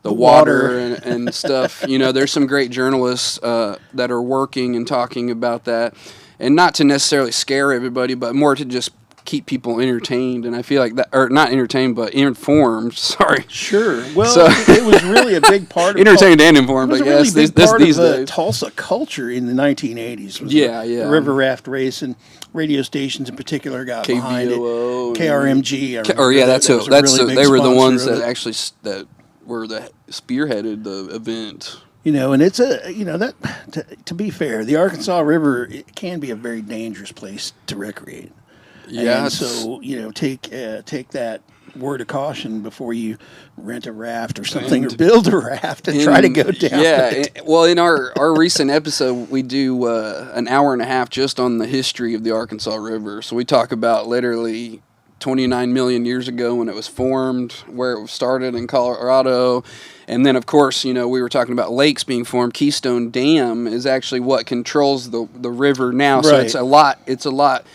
the water and stuff. There's some great journalists that are working and talking about that, and not to necessarily scare everybody, but more to just keep people entertained, and I feel like that, or not entertained, but informed. Sorry. Sure. Well, So- it was really a big part of Entertained and It informed, was I a really guess, big these part of days. Tulsa culture in the 1980s. Was Yeah, the, yeah. The river raft race, and radio stations in particular got behind it. KVOO. KRMG. I Or remember yeah, that. that's That who. was a That's really big they were the sponsor ones of that it. actually that were the spearheaded the event. You know, and it's a, you know, that to be fair, the Arkansas River, it can be a very dangerous place to recreate. Yeah, And it's- so, you know, take that word of caution before you rent a raft or something, or build a raft and try to go down Yeah, it. well, in our recent episode, we do an hour and a half just on the history of the Arkansas River. So we talk about literally 29 million years ago when it was formed, where it started in Colorado. And then, of course, you know, we were talking about lakes being formed. Keystone Dam is actually what controls the river now. So Right. it's a lot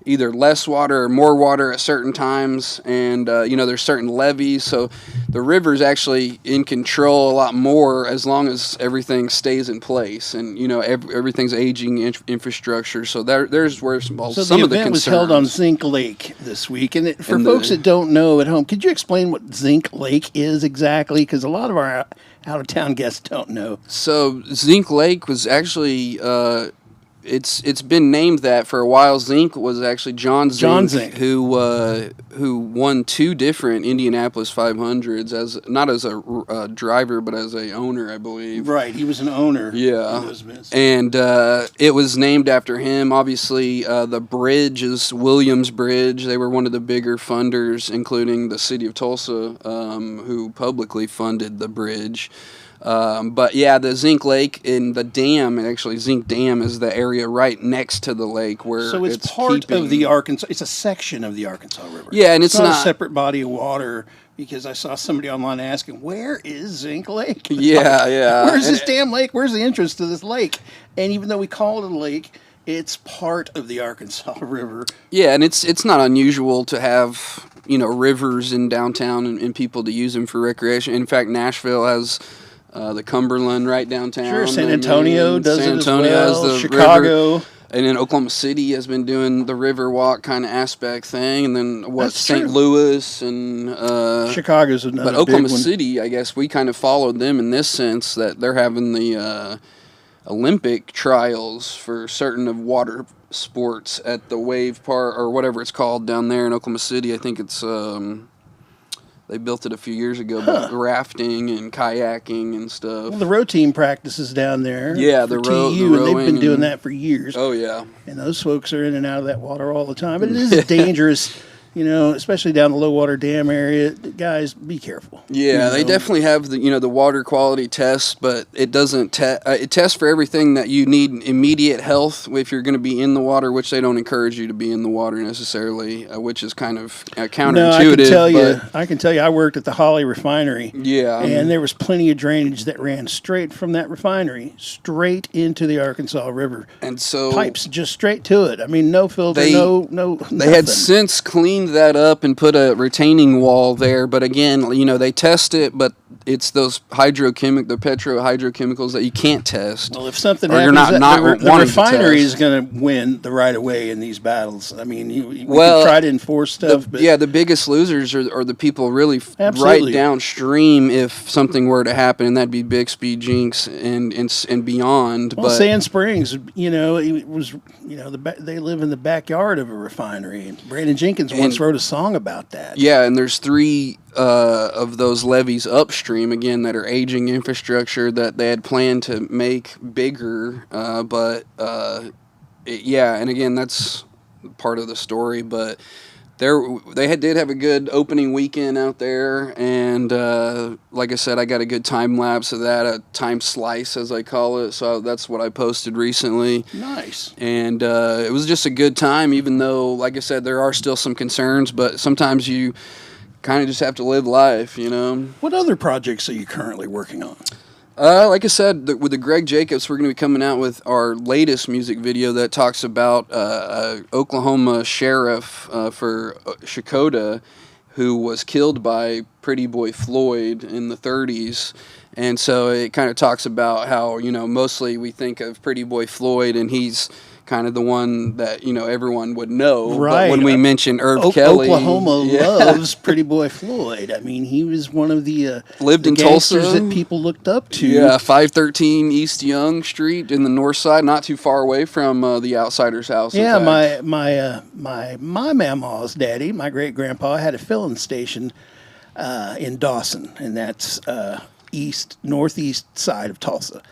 either less water or more water at certain times, and you know, there's certain levees, so the river's actually in control a lot more as long as everything stays in place, and you know, everything's aging infrastructure. So there's where some So of the the event was concerns. held on Zinc Lake this week, and for And folks that don't know at home, could you explain what Zinc Lake is exactly? Because a lot of our out of town guests don't know. So Zinc Lake was actually it's been named that for a while. Zinc was actually John Zink, who won 2 different Indianapolis 500s as not as a driver but as a owner, I believe. Right, he was an owner. Yeah, in those events. and it was named after him. Obviously, the bridge is Williams Bridge. They were one of the bigger funders, including the city of Tulsa, who publicly funded the bridge. But yeah, the Zinc Lake and the dam, actually Zinc Dam is the area right next to the lake where So it's part of the Arkansas. It's a section of the Arkansas River. Yeah, and it's not a not- separate body of water. Because I saw somebody online asking, "Where is Zinc Lake?" Yeah, yeah. Where's And- this damn lake? Where's the entrance to this lake? And even though we call it a lake, it's part of the Arkansas River. Yeah, and it's not unusual to have, you know, rivers in downtown and people to use them for recreation. In fact, Nashville has the Cumberland right downtown. Sure, San I mean, Antonio does San it as Antonio has well. the Chicago. river. And then Oklahoma City has been doing the river walk kind of aspect thing. And then That's St. true. Louis and Chicago's another but Oklahoma big one. City, I guess we kind of followed them in this sense that they're having the Olympic trials for certain of water sports at the Wave Park or whatever it's called down there in Oklahoma City. I think it's they built it a few years ago, but rafting and kayaking and stuff. Well, the row team practices down there. Yeah, for the TU, and they've rowing been doing and- that for years. Oh yeah, And those folks are in and out of that water all the time. But it is dangerous, you know, especially down the low water dam area. Guys, be careful. yeah. You They know? definitely have the water quality tests, but it doesn't. It tests for everything that you need immediate health if you're going to be in the water, which they don't encourage you to be in the water necessarily, which is kind of counterintuitive. No, but I can tell you, I worked at the Holly refinery. Yeah. And there was plenty of drainage that ran straight from that refinery straight into the Arkansas River. and so Pipes just straight to it. I mean, no filter, They- no. They had nothing. since cleaned that up and put a retaining wall there, but again, you know, they test it, but it's those the petrohydrochemicals that you can't test. Well, if something or you're happens, not the wanting to refinery test. is going to win the right of way in these battles. I mean, we Well, can try to enforce stuff, but Yeah, the biggest losers are the people really Absolutely. right downstream if something were to happen, and that'd be Bixby, Jinx, and beyond. well, but Sand Springs, you know, it was, you know, they live in the backyard of a refinery, and Brandon Jenkins once wrote a song about that. yeah, and there's 3 of those levees upstream again that are aging infrastructure that they had planned to make bigger, yeah, and again that's part of the story, but did have a good opening weekend out there, and like I said, I got a good time lapse of that, a time slice as I call it. So that's what I posted recently. Nice. And it was just a good time, even though, like I said, there are still some concerns, but sometimes you kind of just have to live life, you know? What other projects are you currently working on? Like I said, with the Greg Jacobs, we're going to be coming out with our latest music video that talks about Oklahoma sheriff for Shakota who was killed by Pretty Boy Floyd in the 30s. And so it kind of talks about how, you know, mostly we think of Pretty Boy Floyd and he's kind of the one that everyone would know. Right. But when we mention Irv Kelly, Oklahoma loves Pretty Boy Floyd. I mean, he was one of the Lived the in gangsters Tulsa. that people looked up to. Yeah, 513 East Young Street in the north side, not too far away from the Outsider's house. in Yeah, fact. my mama's daddy, my great grandpa, had a filling station in Dawson, and that's northeast side of Tulsa.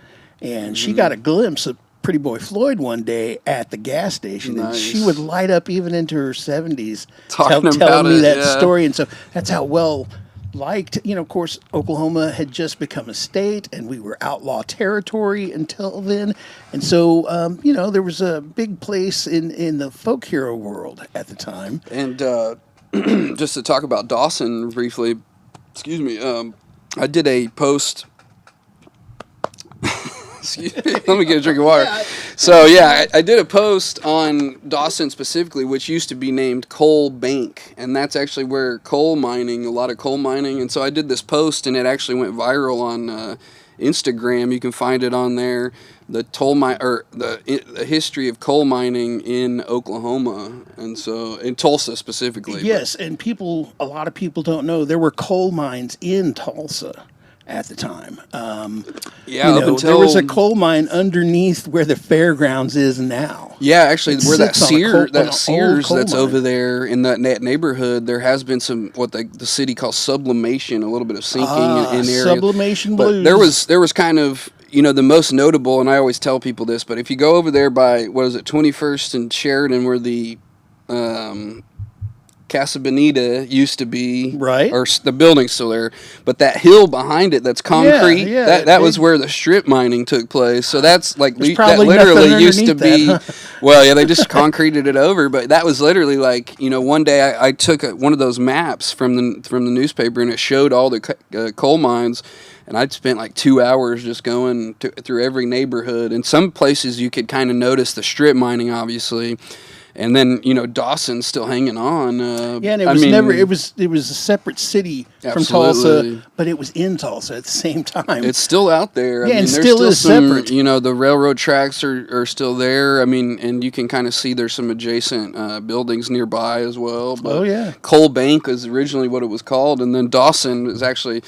And she got a glimpse of Pretty Boy Floyd one day at the gas station, and she Nice. would light up even into her 70s Talking about telling me it, that yeah. story. And so that's how well liked, of course, Oklahoma had just become a state, and we were outlaw territory until then. And so, there was a big place in the folk hero world at the time. And just to talk about Dawson briefly, excuse me, I did a post. Excuse me, let me get a drink of water. So, yeah, I did a post on Dawson specifically, which used to be named Coal Bank. And that's actually where a lot of coal mining. And so I did this post, and it actually went viral on Instagram. You can find it on there. The history of coal mining in Oklahoma, and so in Tulsa specifically. Yes, and a lot of people don't know there were coal mines in Tulsa at the time. Yeah, up until there was a coal mine underneath where the fairgrounds is now. Yeah, actually, It where that sits on an old Sears coal that's mine. over there in that neighborhood, there has been some what the city calls sublimation, a little bit of sinking in area. Sublimation But blues. there was kind of the most notable, and I always tell people this, but if you go over there by 21st and Sheridan, where the Casa Bonita used to be, Right. or the building's still there, but that hill behind it that's concrete, yeah, that was where the strip mining took place. So that's like There's that probably literally nothing used to underneath be. that, Well, yeah, they just concreted it over, but that was literally like one day I took one of those maps from the newspaper, and it showed all the coal mines. And I'd spent like 2 hours just going through every neighborhood. And some places you could kind of notice the strip mining, obviously. And then, Dawson's still hanging on. Yeah, and it was a separate city from Absolutely. Tulsa, but it was in Tulsa at the same time. It's still out there. Yeah, and there's still is separate. The railroad tracks are still there. I mean, and you can kind of see there's some adjacent buildings nearby as well. But Oh, yeah. Coal Bank was originally what it was called, and then Dawson is actually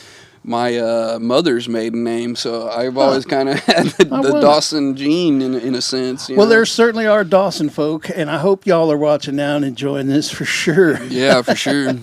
my mother's maiden name. So I've always kind of had the wonder. Dawson gene in a sense. Well, there certainly are Dawson folk, and I hope y'all are watching now and enjoying this for sure. Yeah, for sure.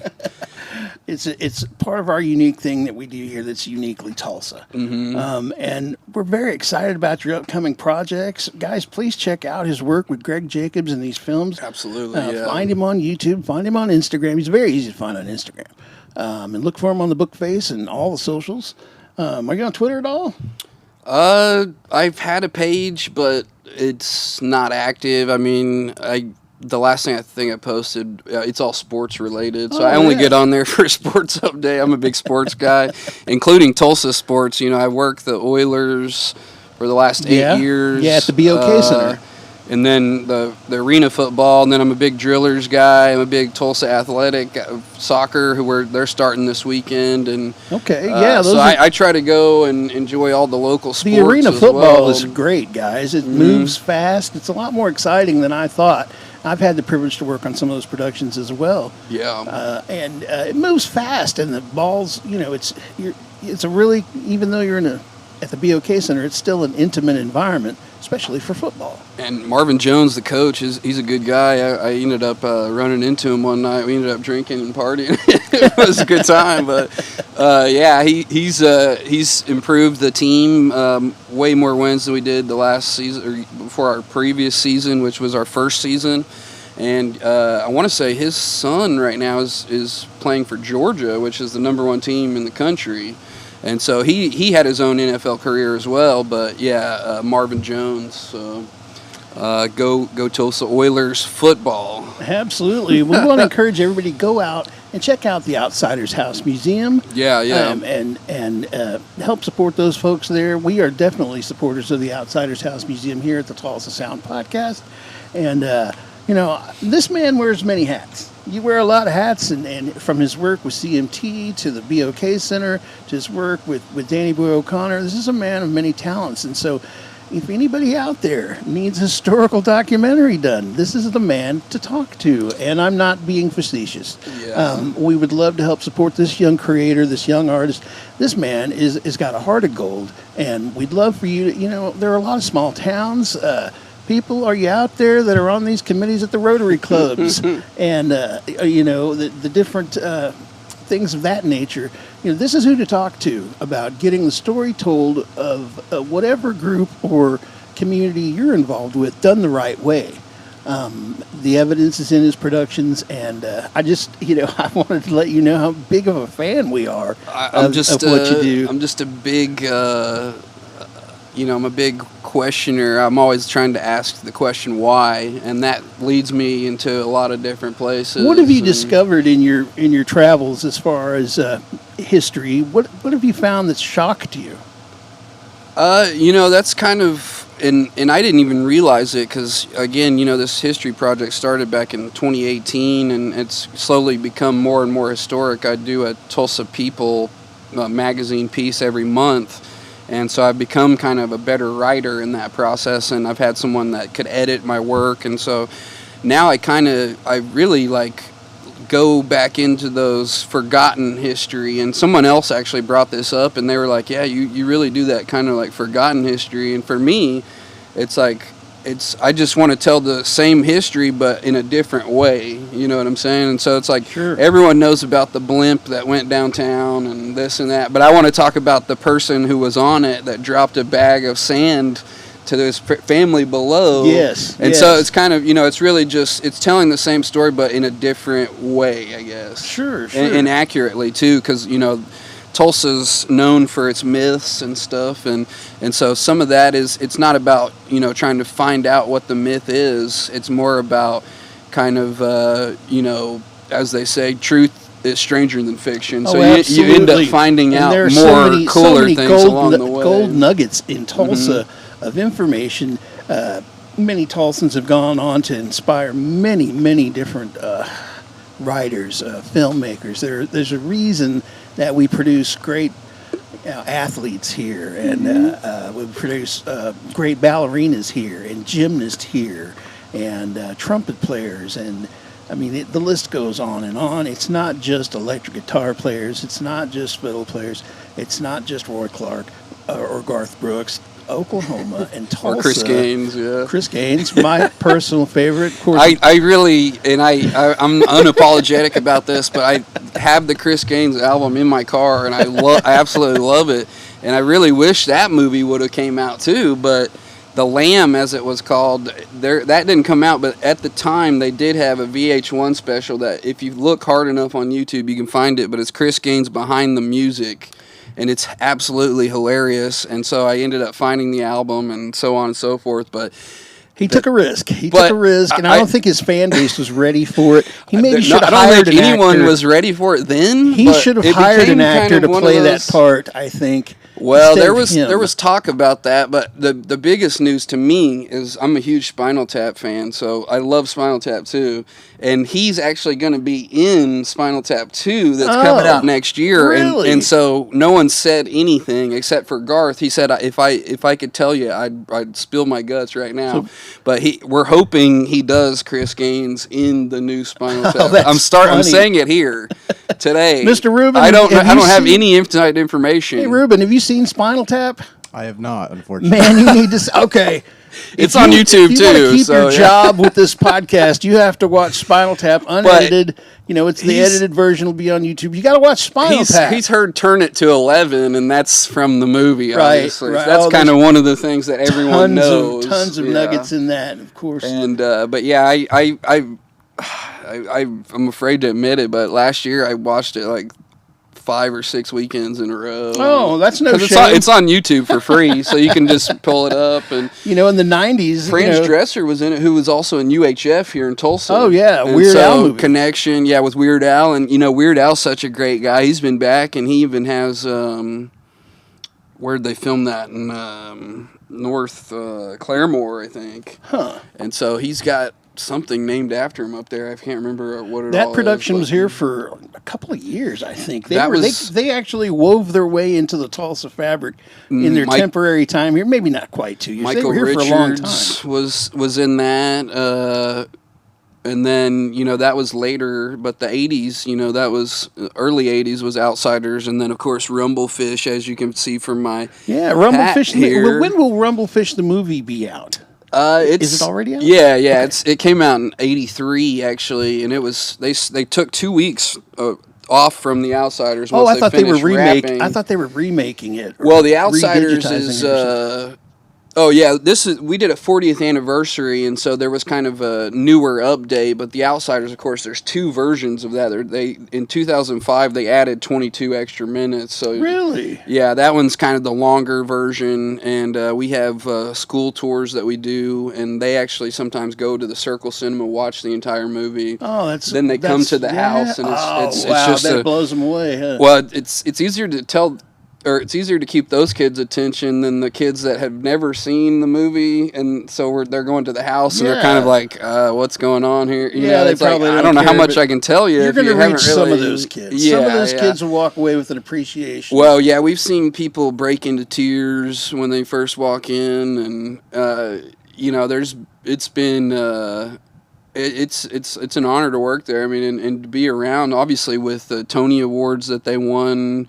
It's part of our unique thing that we do here that's uniquely Tulsa. Mm-hmm. And we're very excited about your upcoming projects. Guys, please check out his work with Greg Jacobs in these films. Absolutely, yeah. Find him on YouTube. Find him on Instagram. He's very easy to find on Instagram. And look for him on the Bookface and all the socials. Are you on Twitter at all? I've had a page, but it's not active. I mean, the last thing I think I posted, it's all sports related. So I only get on there for a sports update. I'm a big sports guy, including Tulsa sports. I work the Oilers for the last 8 years. Yeah, at the BOK Center. And then the arena football, and then I'm a big Drillers guy. I'm a big Tulsa Athletic soccer, they're starting this weekend, and Okay, yeah, so I try to go and enjoy all the local sports. the arena as football well. is great, guys. It moves fast. It's a lot more exciting than I thought. I've had the privilege to work on some of those productions as well. Yeah. And it moves fast, and the balls, it's a really, even though you're at the BOK Center, it's still an intimate environment, especially for football. And Marvin Jones, the coach, he's a good guy. I ended up running into him one night. We ended up drinking and partying. It was a good time, but yeah, he's improved the team way more wins than we did the last season or before our previous season, which was our first season. And I want to say his son right now is playing for Georgia, which is the #1 team in the country. And so he had his own NFL career as well, but yeah, Marvin Jones. So go Tulsa Oilers football. Absolutely. We want to encourage everybody to go out and check out the Outsiders House Museum. Yeah. And help support those folks there. We are definitely supporters of the Outsiders House Museum here at the Tulsa Sound Podcast. And, this man wears many hats. You wear a lot of hats, and from his work with CMT to the BOK Center to his work with Danny Boy O'Connor, this is a man of many talents. And so if anybody out there needs a historical documentary done, this is the man to talk to. And I'm not being facetious. Yeah. We would love to help support this young creator, this young artist. This man is got a heart of gold, and we'd love for you to, there are a lot of small towns. People, are you out there that are on these committees at the Rotary clubs and, the different things of that nature? This is who to talk to about getting the story told of whatever group or community you're involved with done the right way. The evidence is in his productions, and I just, I wanted to let you know how big of a fan we are of what you do. I'm just a big, I'm a big questioner. I'm always trying to ask the question why, and that leads me into a lot of different places. What have you discovered in your travels as far as history? What have you found that's shocked you? That's kind of, and I didn't even realize it because, again, this history project started back in 2018, and it's slowly become more and more historic. I do a Tulsa People magazine piece every month, and so I've become kind of a better writer in that process, and I've had someone that could edit my work, and so now I really go back into those forgotten history. And someone else actually brought this up, and they were like, yeah, you really do that kind of like forgotten history. And for me, it's like, I just want to tell the same history but in a different way, you know what I'm saying? And so it's like, sure, everyone knows about the blimp that went downtown and this and that, but I want to talk about the person who was on it that dropped a bag of sand to this family below. Yes. And so it's kind of, it's really just, it's telling the same story, but in a different way, I guess. Sure. And accurately, too, because, Tulsa's known for its myths and stuff. And so some of that it's not about, trying to find out what the myth is. It's more about kind of, as they say, truth is stranger than fiction. So you end up finding out more cooler things along the way. Gold nuggets in Tulsa of information. Many Tulsans have gone on to inspire many, many different writers, filmmakers. There's a reason that we produce great athletes here, and we produce great ballerinas here, and gymnasts here, and trumpet players, and I mean, the list goes on and on. It's not just electric guitar players. It's not just fiddle players. It's not just Roy Clark or Garth Brooks. Oklahoma and Tulsa. Or Chris Gaines, yeah. Chris Gaines, my personal favorite. Of course, I really, and I'm unapologetic about this, but I have the Chris Gaines album in my car, and I absolutely love it. And I really wish that movie would have came out too, but The Lamb, as it was called, that didn't come out, but at the time they did have a VH1 special that if you look hard enough on YouTube, you can find it, but it's Chris Gaines behind the music. And it's absolutely hilarious. And so I ended up finding the album and so on and so forth. But he took a risk. And I don't think his fan base was ready for it. He maybe should have hired an actor. I don't think anyone was ready for it then. He should have hired an actor to play that part, I think. Well, there was talk about that, but the biggest news to me is I'm a huge Spinal Tap fan, so I love Spinal Tap 2, and he's actually going to be in Spinal Tap 2 that's coming out next year, really? and so no one said anything except for Garth. He said if I could tell you, I'd spill my guts right now, but we're hoping he does Chris Gaines in the new Spinal Tap. I'm saying it here today, Mr. Rubin. I don't have any inside information. Hey, Rubin, have you seen Spinal Tap? I have not, unfortunately. Man, you need to. Okay. It's on YouTube, if you too. Want to keep your job with this podcast, you have to watch Spinal Tap unedited. It's the edited version will be on YouTube. You got to watch Spinal Tap. He's heard Turn It to 11, and that's from the movie, obviously. Right. That's kind of one of the things that everyone knows. Tons of nuggets in that, of course. And but yeah, I'm afraid to admit it, but last year I watched it like 5 or 6 weekends in a row. Oh, that's no shame. It's on YouTube for free, so you can just pull it up. And in the 90s, Franz Dresser was in it, who was also in UHF here in Tulsa. Oh yeah, and Weird Al movie. Connection, yeah, with Weird Al, and Weird Al's such a great guy. He's been back, and he even has where'd they film that in North Claremore, I think. Huh. And so he's got something named after him up there. I can't remember what it that all production is, was here for a couple of years, I think. They actually wove their way into the Tulsa fabric in their temporary time here. Maybe not quite 2 years. Michael they were here Richards for a long time. was in that. And then, that was later, but the 80s, that was early 80s was Outsiders. And then, of course, Rumblefish, as you can see from my Rumblefish. here. When will Rumblefish the movie be out? Is it already out? Yeah. Okay. It came out in '83 actually, and it was they took 2 weeks off from the Outsiders. Once I thought they were remaking. I thought they were remaking it. Well, the Outsiders is. Oh yeah, we did a 40th anniversary, and so there was kind of a newer update. But the Outsiders, of course, there's two versions of that. They in 2005 they added 22 extra minutes. So really, yeah, that one's kind of the longer version. And we have school tours that we do, and they actually sometimes go to the Circle Cinema, watch the entire movie. Oh, then they come to the house, and it's just that blows them away. Huh? Well, it's easier to tell. Or it's easier to keep those kids' attention than the kids that have never seen the movie, and so they're going to the house and they're kind of like, "What's going on here?" They probably I don't know how much I can tell you. You're going to reach really, some of those kids. Yeah, some of those kids will walk away with an appreciation. Well, yeah, we've seen people break into tears when they first walk in, and it's been. It's an honor to work there. I mean, and to be around, obviously, with the Tony Awards that they won.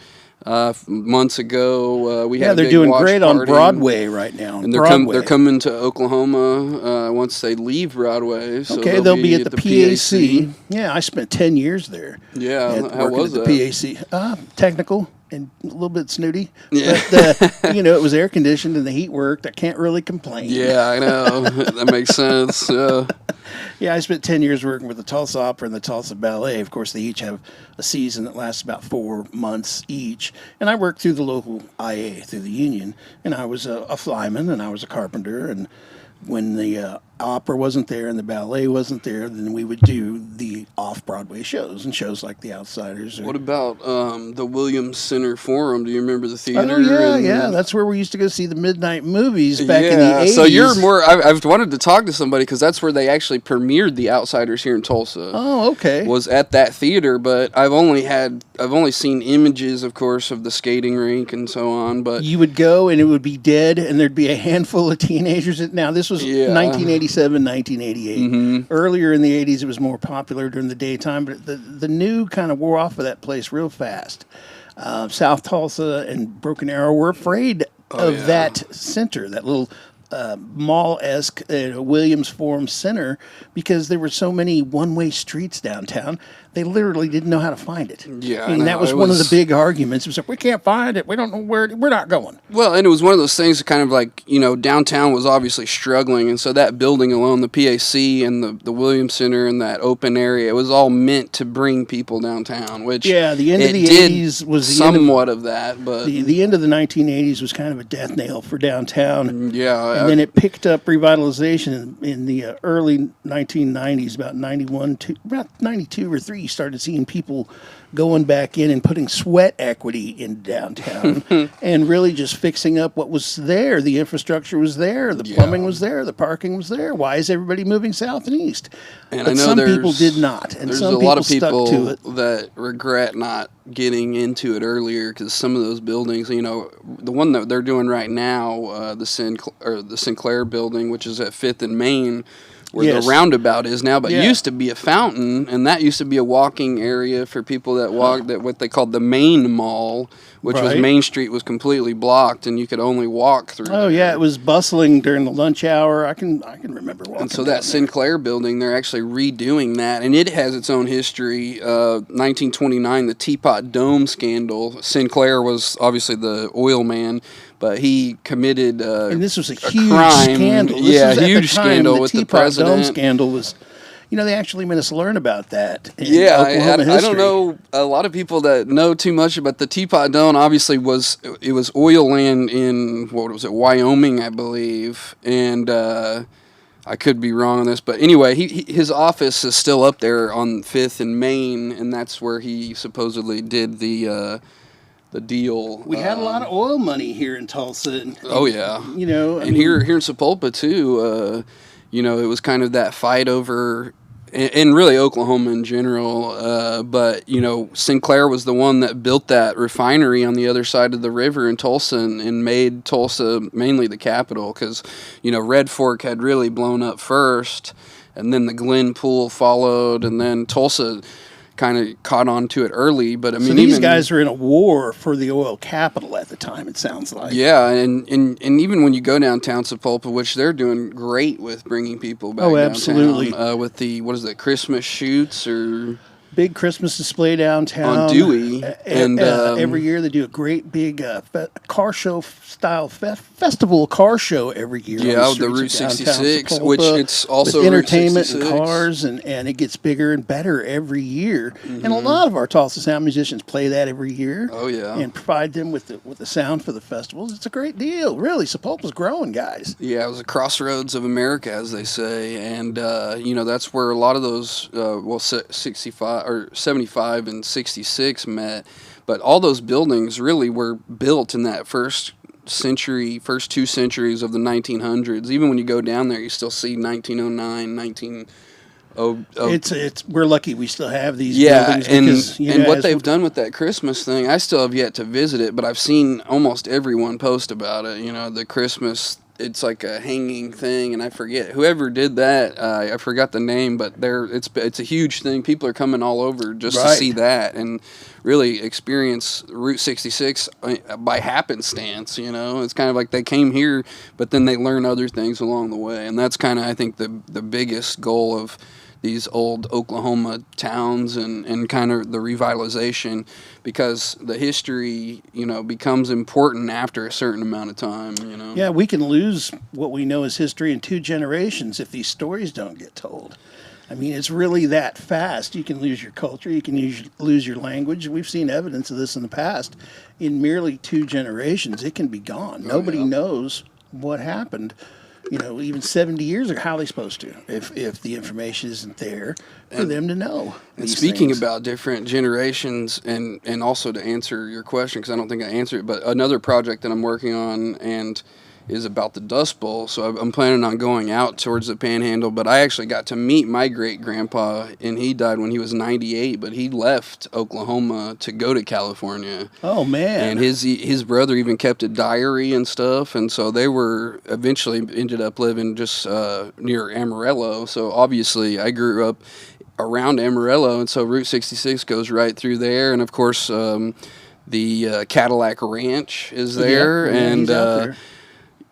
Months ago, we had a they're big doing watch great party. On Broadway right now. And they're coming to Oklahoma once they leave Broadway. So okay, they'll be at the PAC. Yeah, I spent 10 years there. Yeah, how was that? The PAC. Technical and a little bit snooty. Yeah. But, it was air conditioned and the heat worked. I can't really complain. Yeah, I know. That makes sense. Yeah, I spent 10 years working with the Tulsa Opera and the Tulsa Ballet. Of course, they each have a season that lasts about 4 months each. And I worked through the local IA, through the union. And I was a flyman and I was a carpenter. And when the opera wasn't there and the ballet wasn't there, then we would do the off-Broadway shows and shows like The Outsiders. What about the Williams Center Forum? Do you remember the theater? Oh, yeah. That's where we used to go see the midnight movies back in the 80s. So you're more... I've wanted to talk to somebody because that's where they actually premiered The Outsiders here in Tulsa. Oh, okay. Was at that theater, but I've only seen images, of course, of the skating rink and so on, but... You would go and it would be dead and there'd be a handful of teenagers. Now, this was 1987, 1988. Mm-hmm. Earlier in the 80s, it was more popular during the daytime, but the new kind of wore off of that place real fast. South Tulsa and Broken Arrow were afraid of that center, that little mall-esque Williams Forum Center, because there were so many one-way streets downtown. They literally didn't know how to find it. Yeah, and that was one of the big arguments. It was like, we can't find it. We don't know where. We're not going. Well, and it was one of those things that kind of like, downtown was obviously struggling. And so that building alone, the PAC and the Williams Center and that open area, it was all meant to bring people downtown, which the end of the 80s was somewhat of that. But the end of the 1980s was kind of a death nail for downtown. Yeah. And then it picked up revitalization in the early 1990s, about 92 or 3. You started seeing people going back in and putting sweat equity in downtown and really just fixing up what was there. The infrastructure was there. The plumbing was there. The parking was there. Why is everybody moving south and east? And but I know some people did not. And there's some a lot of people people stuck to it. that regret not getting into it earlier because some of those buildings, the one that they're doing right now, the Sinclair building, which is at 5th and Main, where the roundabout is now, but used to be a fountain, and that used to be a walking area for people that walked at what they called the main mall, which was Main Street was completely blocked, and you could only walk through. Oh, it was bustling during the lunch hour. I can remember walking. And so that Sinclair building, they're actually redoing that, and it has its own history. 1929, the Teapot Dome scandal. Sinclair was obviously the oil man, but he committed and this was a huge crime. Scandal. Huge scandal with the president. The Dome scandal was, they actually made us learn about that. I don't know a lot of people that know too much about the Teapot Dome. Obviously, was oil land in Wyoming, I believe, and I could be wrong on this, but anyway, his office is still up there on 5th and Main, and that's where he supposedly did the deal. We had a lot of oil money here in Tulsa. And here in Sapulpa too. It was kind of that fight over and really Oklahoma in general. But Sinclair was the one that built that refinery on the other side of the river in Tulsa, and made Tulsa mainly the capital, because Red Fork had really blown up first, and then the Glen Pool followed, and then Tulsa kind of caught on to it early. But I mean, so these guys were in a war for the oil capital at the time, it sounds like. Yeah, and even when you go downtown Sapulpa, which they're doing great with bringing people back. Oh, absolutely. Downtown, with the, what is it, Christmas shoots or big Christmas display downtown on Dewey, and every year they do a great big car show style festival car show every year. Yeah, on the Route streets of downtown 66, Sapulpa, which it's also with entertainment Route 66. and cars, and it gets bigger and better every year. Mm-hmm. And a lot of our Tulsa Sound musicians play that every year. Oh, yeah. And provide them with the sound for the festivals. It's a great deal, really. Sapulpa's growing, guys. Yeah, it was a crossroads of America, as they say, and that's where a lot of those 65 or 75 and 66 met. But all those buildings really were built in that first 2 centuries of the 1900s. Even when you go down there, you still see 1909, 1900. We're lucky we still have these Yeah, buildings. and what they've done with that Christmas thing, I still have yet to visit it, but I've seen almost everyone post about it. The Christmas, it's like a hanging thing, and I forget whoever did that. I forgot the name, but it's a huge thing. People are coming all over just to see that and really experience Route 66 by happenstance. It's kind of like they came here, but then they learn other things along the way, and that's kind of, I think, the biggest goal of these old Oklahoma towns and kind of the revitalization, because the history, becomes important after a certain amount of time, Yeah, we can lose what we know as history in 2 generations if these stories don't get told. I mean, it's really that fast. You can lose your culture. You can lose your language. We've seen evidence of this in the past. In merely 2 generations, it can be gone. Nobody knows what happened. Even 70 years ago, how are they supposed to if the information isn't there for them to know? And speaking about different generations, and also to answer your question, because I don't think I answered it, but another project that I'm working on and is about the Dust Bowl. So I'm planning on going out towards the Panhandle, but I actually got to meet my great-grandpa, and he died when he was 98, but he left Oklahoma to go to California. Oh, man. And his brother even kept a diary and stuff, and so they were eventually ended up living just near Amarillo. So obviously I grew up around Amarillo, and so Route 66 goes right through there, and of course the Cadillac Ranch is there, and he's out there.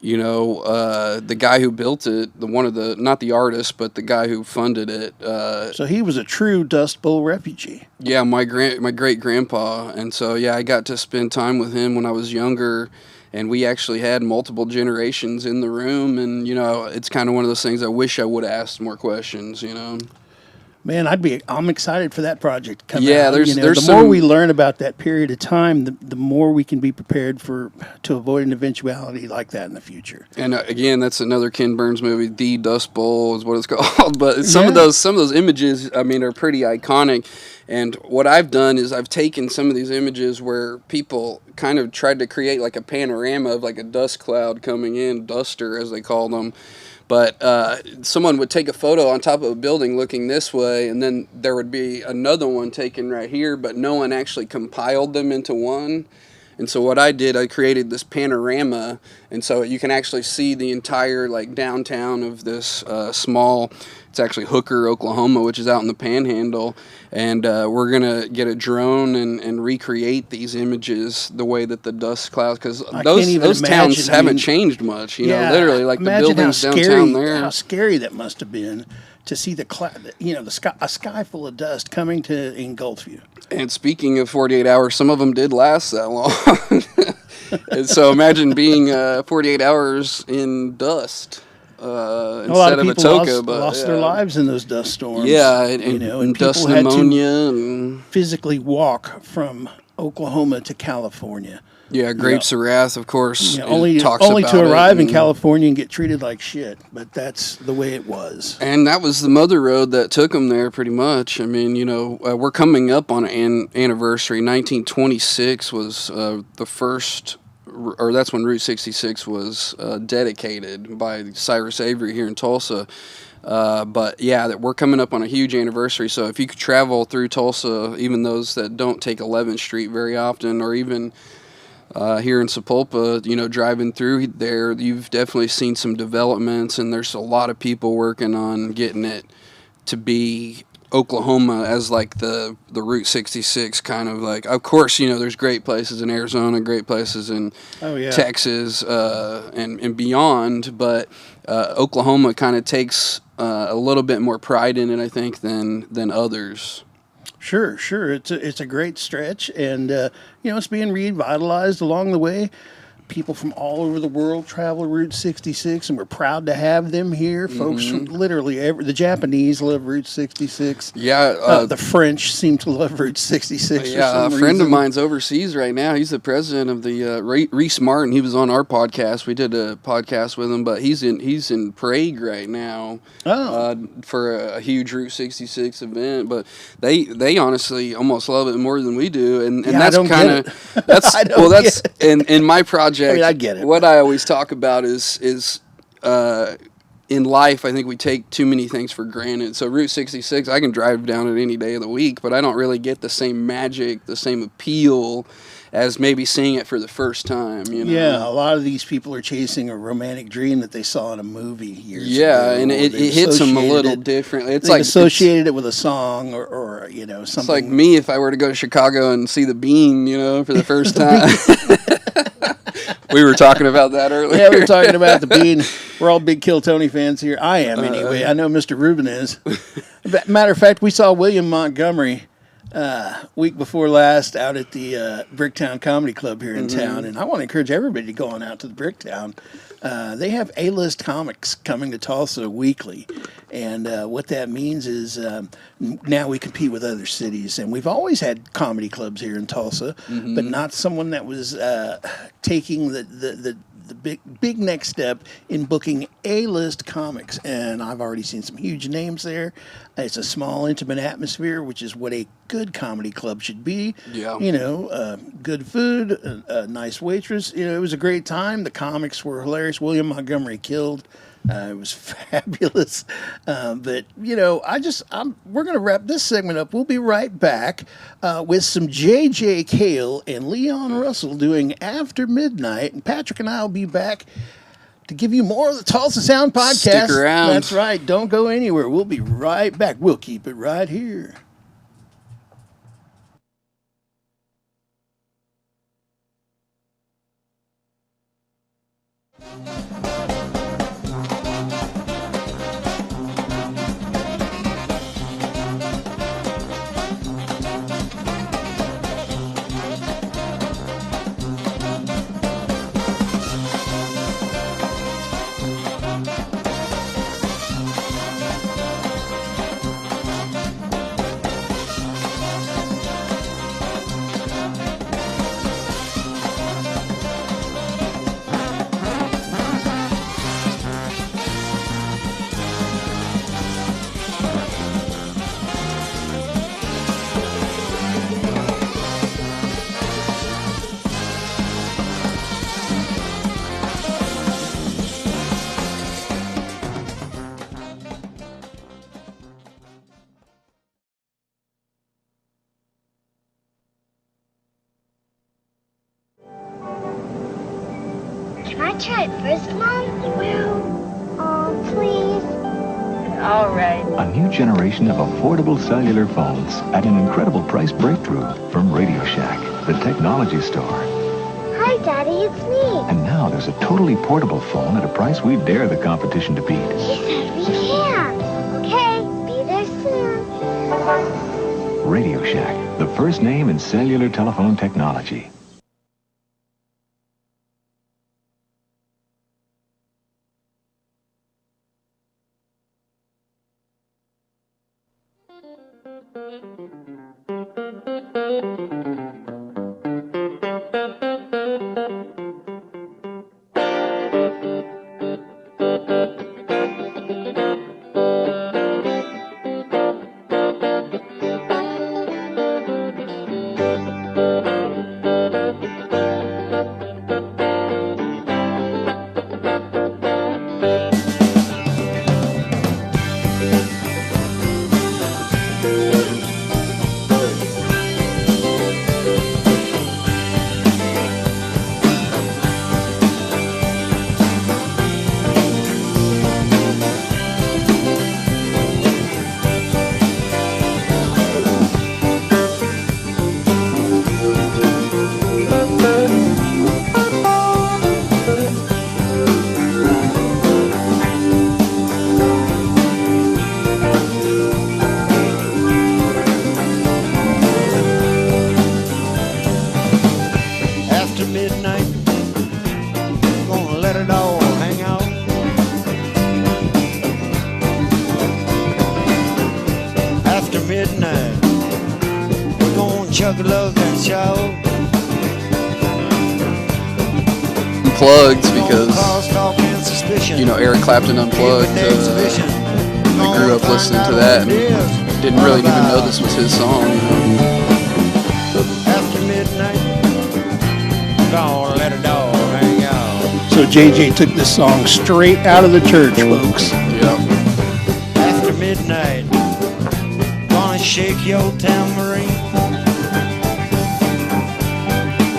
The guy who built it, not the artist, but the guy who funded it. So he was a true Dust Bowl refugee. Yeah, my great grandpa, and so I got to spend time with him when I was younger, and we actually had multiple generations in the room, and it's kind of one of those things I wish I would have asked more questions. Man, I'm excited for that project to come out. Yeah, there's the more we learn about that period of time, the more we can be prepared to avoid an eventuality like that in the future. And again, that's another Ken Burns movie. The Dust Bowl is what it's called. But some of those images, I mean, are pretty iconic. And what I've done is I've taken some of these images where people kind of tried to create like a panorama of like a dust cloud coming in, duster as they call them. But someone would take a photo on top of a building looking this way, and then there would be another one taken right here, but no one actually compiled them into one. And so what I did, I created this panorama, and so you can actually see the entire like downtown of this small, it's actually Hooker, Oklahoma, which is out in the Panhandle, and we're going to get a drone and recreate these images the way that the dust clouds, because those towns haven't changed much, literally, like the buildings downtown there. How scary that must have been to see a sky full of dust coming to engulf you. And speaking of 48 hours, some of them did last that long. And so imagine being 48 hours in dust instead of a toka. Lost their lives in those dust storms. Yeah, and dust pneumonia. And physically walk from Oklahoma to California. Yeah, Grapes of Wrath, of course. Only to arrive in California and get treated like shit, but that's the way it was. And that was the mother road that took them there, pretty much. I mean, we're coming up on an anniversary. 1926 was the first, or that's when Route 66 was dedicated by Cyrus Avery here in Tulsa. But yeah, that we're coming up on a huge anniversary. So if you could travel through Tulsa, even those that don't take 11th Street very often, or even here in Sapulpa, driving through there, you've definitely seen some developments, and there's a lot of people working on getting it to be Oklahoma as like the Route 66 kind of like. Of course, there's great places in Arizona, great places in Texas, and beyond, but Oklahoma kind of takes a little bit more pride in it, I think, than others. Sure. It's a great stretch, and it's being revitalized along the way. People from all over the world travel Route 66, and we're proud to have them here. Folks from literally the Japanese love Route 66. Yeah, the French seem to love Route 66. Yeah, a friend of mine's overseas right now. He's the president of the Reese Martin. He was on our podcast. We did a podcast with him, but he's in Prague right now for a huge Route 66 event. But they honestly almost love it more than we do, and that's kind of that's in my project. I mean, I get it. What I always talk about is in life, I think we take too many things for granted. So Route 66, I can drive down it any day of the week, but I don't really get the same magic, the same appeal as maybe seeing it for the first time. Yeah, a lot of these people are chasing a romantic dream that they saw in a movie years ago. Yeah, and it hits them a little differently. It's like associated it with a song or something. It's like me if I were to go to Chicago and see the Bean, for the first time. We were talking about that earlier. Yeah, we were talking about the Bean. We're all big Kill Tony fans here. I am, anyway. I know Mr. Rubin is. Matter of fact, we saw William Montgomery week before last out at the Bricktown Comedy Club here in town, and I want to encourage everybody to go on out to the Bricktown. They have A-list comics coming to Tulsa weekly, and what that means is now we compete with other cities, and we've always had comedy clubs here in Tulsa, but not someone that was taking the big next step in booking A-list comics, and I've already seen some huge names there. It's a small, intimate atmosphere, which is what a good comedy club should be. Yeah. Good food, a nice waitress. It was a great time. The comics were hilarious. William Montgomery killed. It was fabulous. But we're going to wrap this segment up. We'll be right back with some J.J. Cale and Leon Russell doing After Midnight. And Patrick and I will be back to give you more of the Tulsa Sound Podcast. Stick around. That's right. Don't go anywhere. We'll be right back. We'll keep it right here. Can I try it first, Mom? Well, please. All right. A new generation of affordable cellular phones at an incredible price breakthrough from Radio Shack, the technology store. Hi, Daddy, it's me. And now there's a totally portable phone at a price we dare the competition to beat. He said we can. Okay, be there soon. Radio Shack, the first name in cellular telephone technology. midnight, we're gonna chug-a-lug that show. Unplugged because, Eric Clapton Unplugged. I grew up listening to that and didn't really even know this was his song. After midnight, gonna let a dog hang out. So JJ took this song straight out of the church, folks. Yeah. After midnight, gonna shake your tambourine.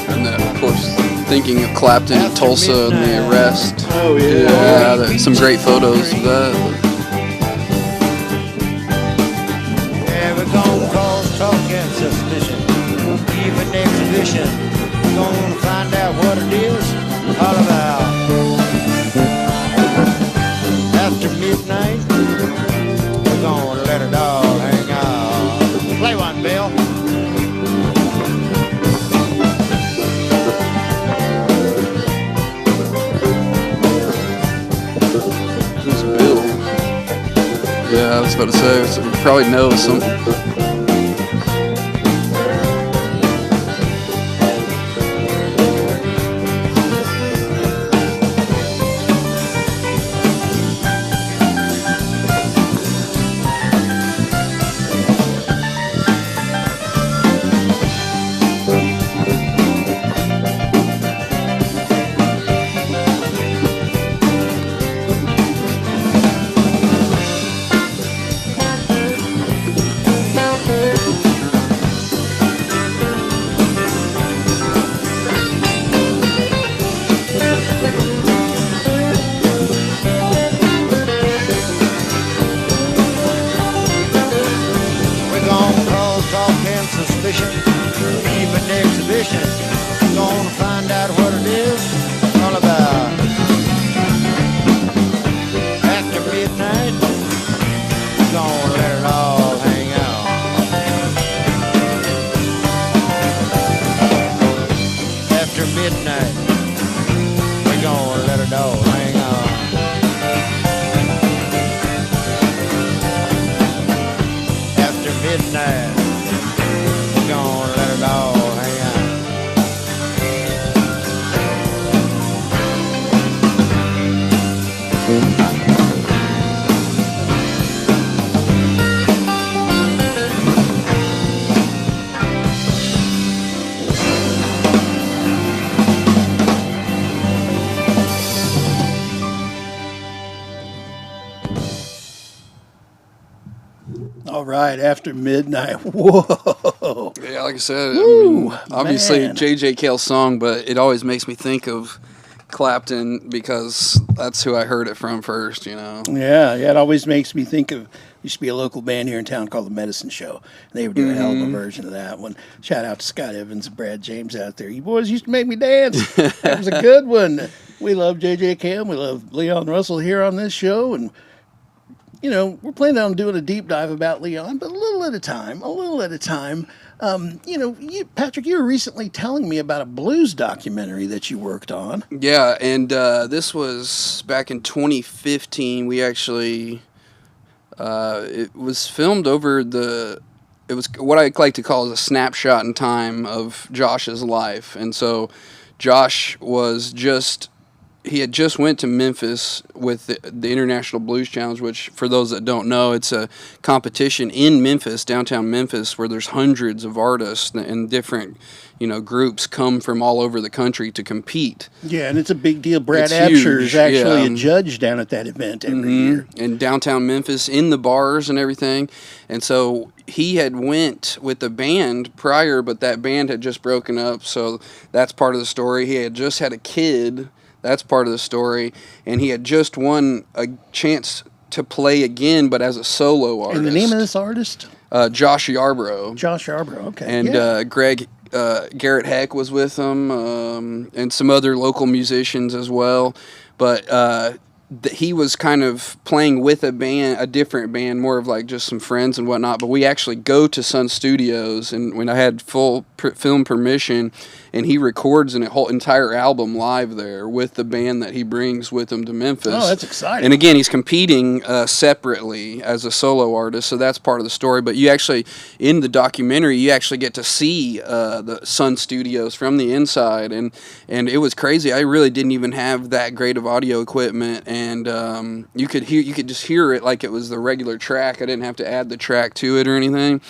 And of course, thinking of Clapton in Tulsa and the arrest. Oh, Yeah, there's some great photos of that. Yeah, we're gonna cause talk and suspicion. Keep an exhibition. We're gonna find out what it is all about. After midnight, we're gonna let a dog hang out. Play one, Bill. Who's Bill? Yeah, I was about to say, so you probably know some. We're gonna cause talk and suspicion. Keep an exhibition. We're gonna find out what it is all about. After midnight, we're gonna let it all hang out. After midnight, we're gonna let it all hang out. After midnight, we're gonna let it all hang out. All right, After Midnight. Whoa. Yeah, like I said, Woo, obviously man. J.J. Cale's song, but it always makes me think of Clapton because that's who I heard it from first, Yeah, it always makes me think of, used to be a local band here in town called The Medicine Show. And they would do a hell of a version of that one. Shout out to Scott Evans and Brad James out there. You boys used to make me dance. That was a good one. We love J.J. Cam. We love Leon Russell here on this show. And, we're planning on doing a deep dive about Leon, but a little at a time. Patrick, you were recently telling me about a blues documentary that you worked on. Yeah, and this was back in 2015. We actually, it was filmed over it was what I like to call a snapshot in time of Josh's life. And so Josh he had just went to Memphis with the International Blues Challenge, which, for those that don't know, it's a competition in Memphis, downtown Memphis, where there's hundreds of artists and different, groups come from all over the country to compete. Yeah, and it's a big deal. Brad It's Absher huge, is actually yeah. a judge down at that event every year. In downtown Memphis, in the bars and everything. And so he had went with a band prior, but that band had just broken up, so that's part of the story. He had just had a kid. That's part of the story. And he had just won a chance to play again, but as a solo artist. And the name of this artist? Josh Yarbrough. Josh Yarbrough, okay. And Garrett Heck was with him, and some other local musicians as well. But he was kind of playing with a different band, more of like just some friends and whatnot. But we actually go to Sun Studios, and when I had full film permission, and he records an whole entire album live there with the band that he brings with him to Memphis. Oh, that's exciting. And again, he's competing separately as a solo artist, so that's part of the story. But you actually, in the documentary, you actually get to see the Sun Studios from the inside, and it was crazy. I really didn't even have that great of audio equipment, and you could just hear it like it was the regular track. I didn't have to add the track to it or anything.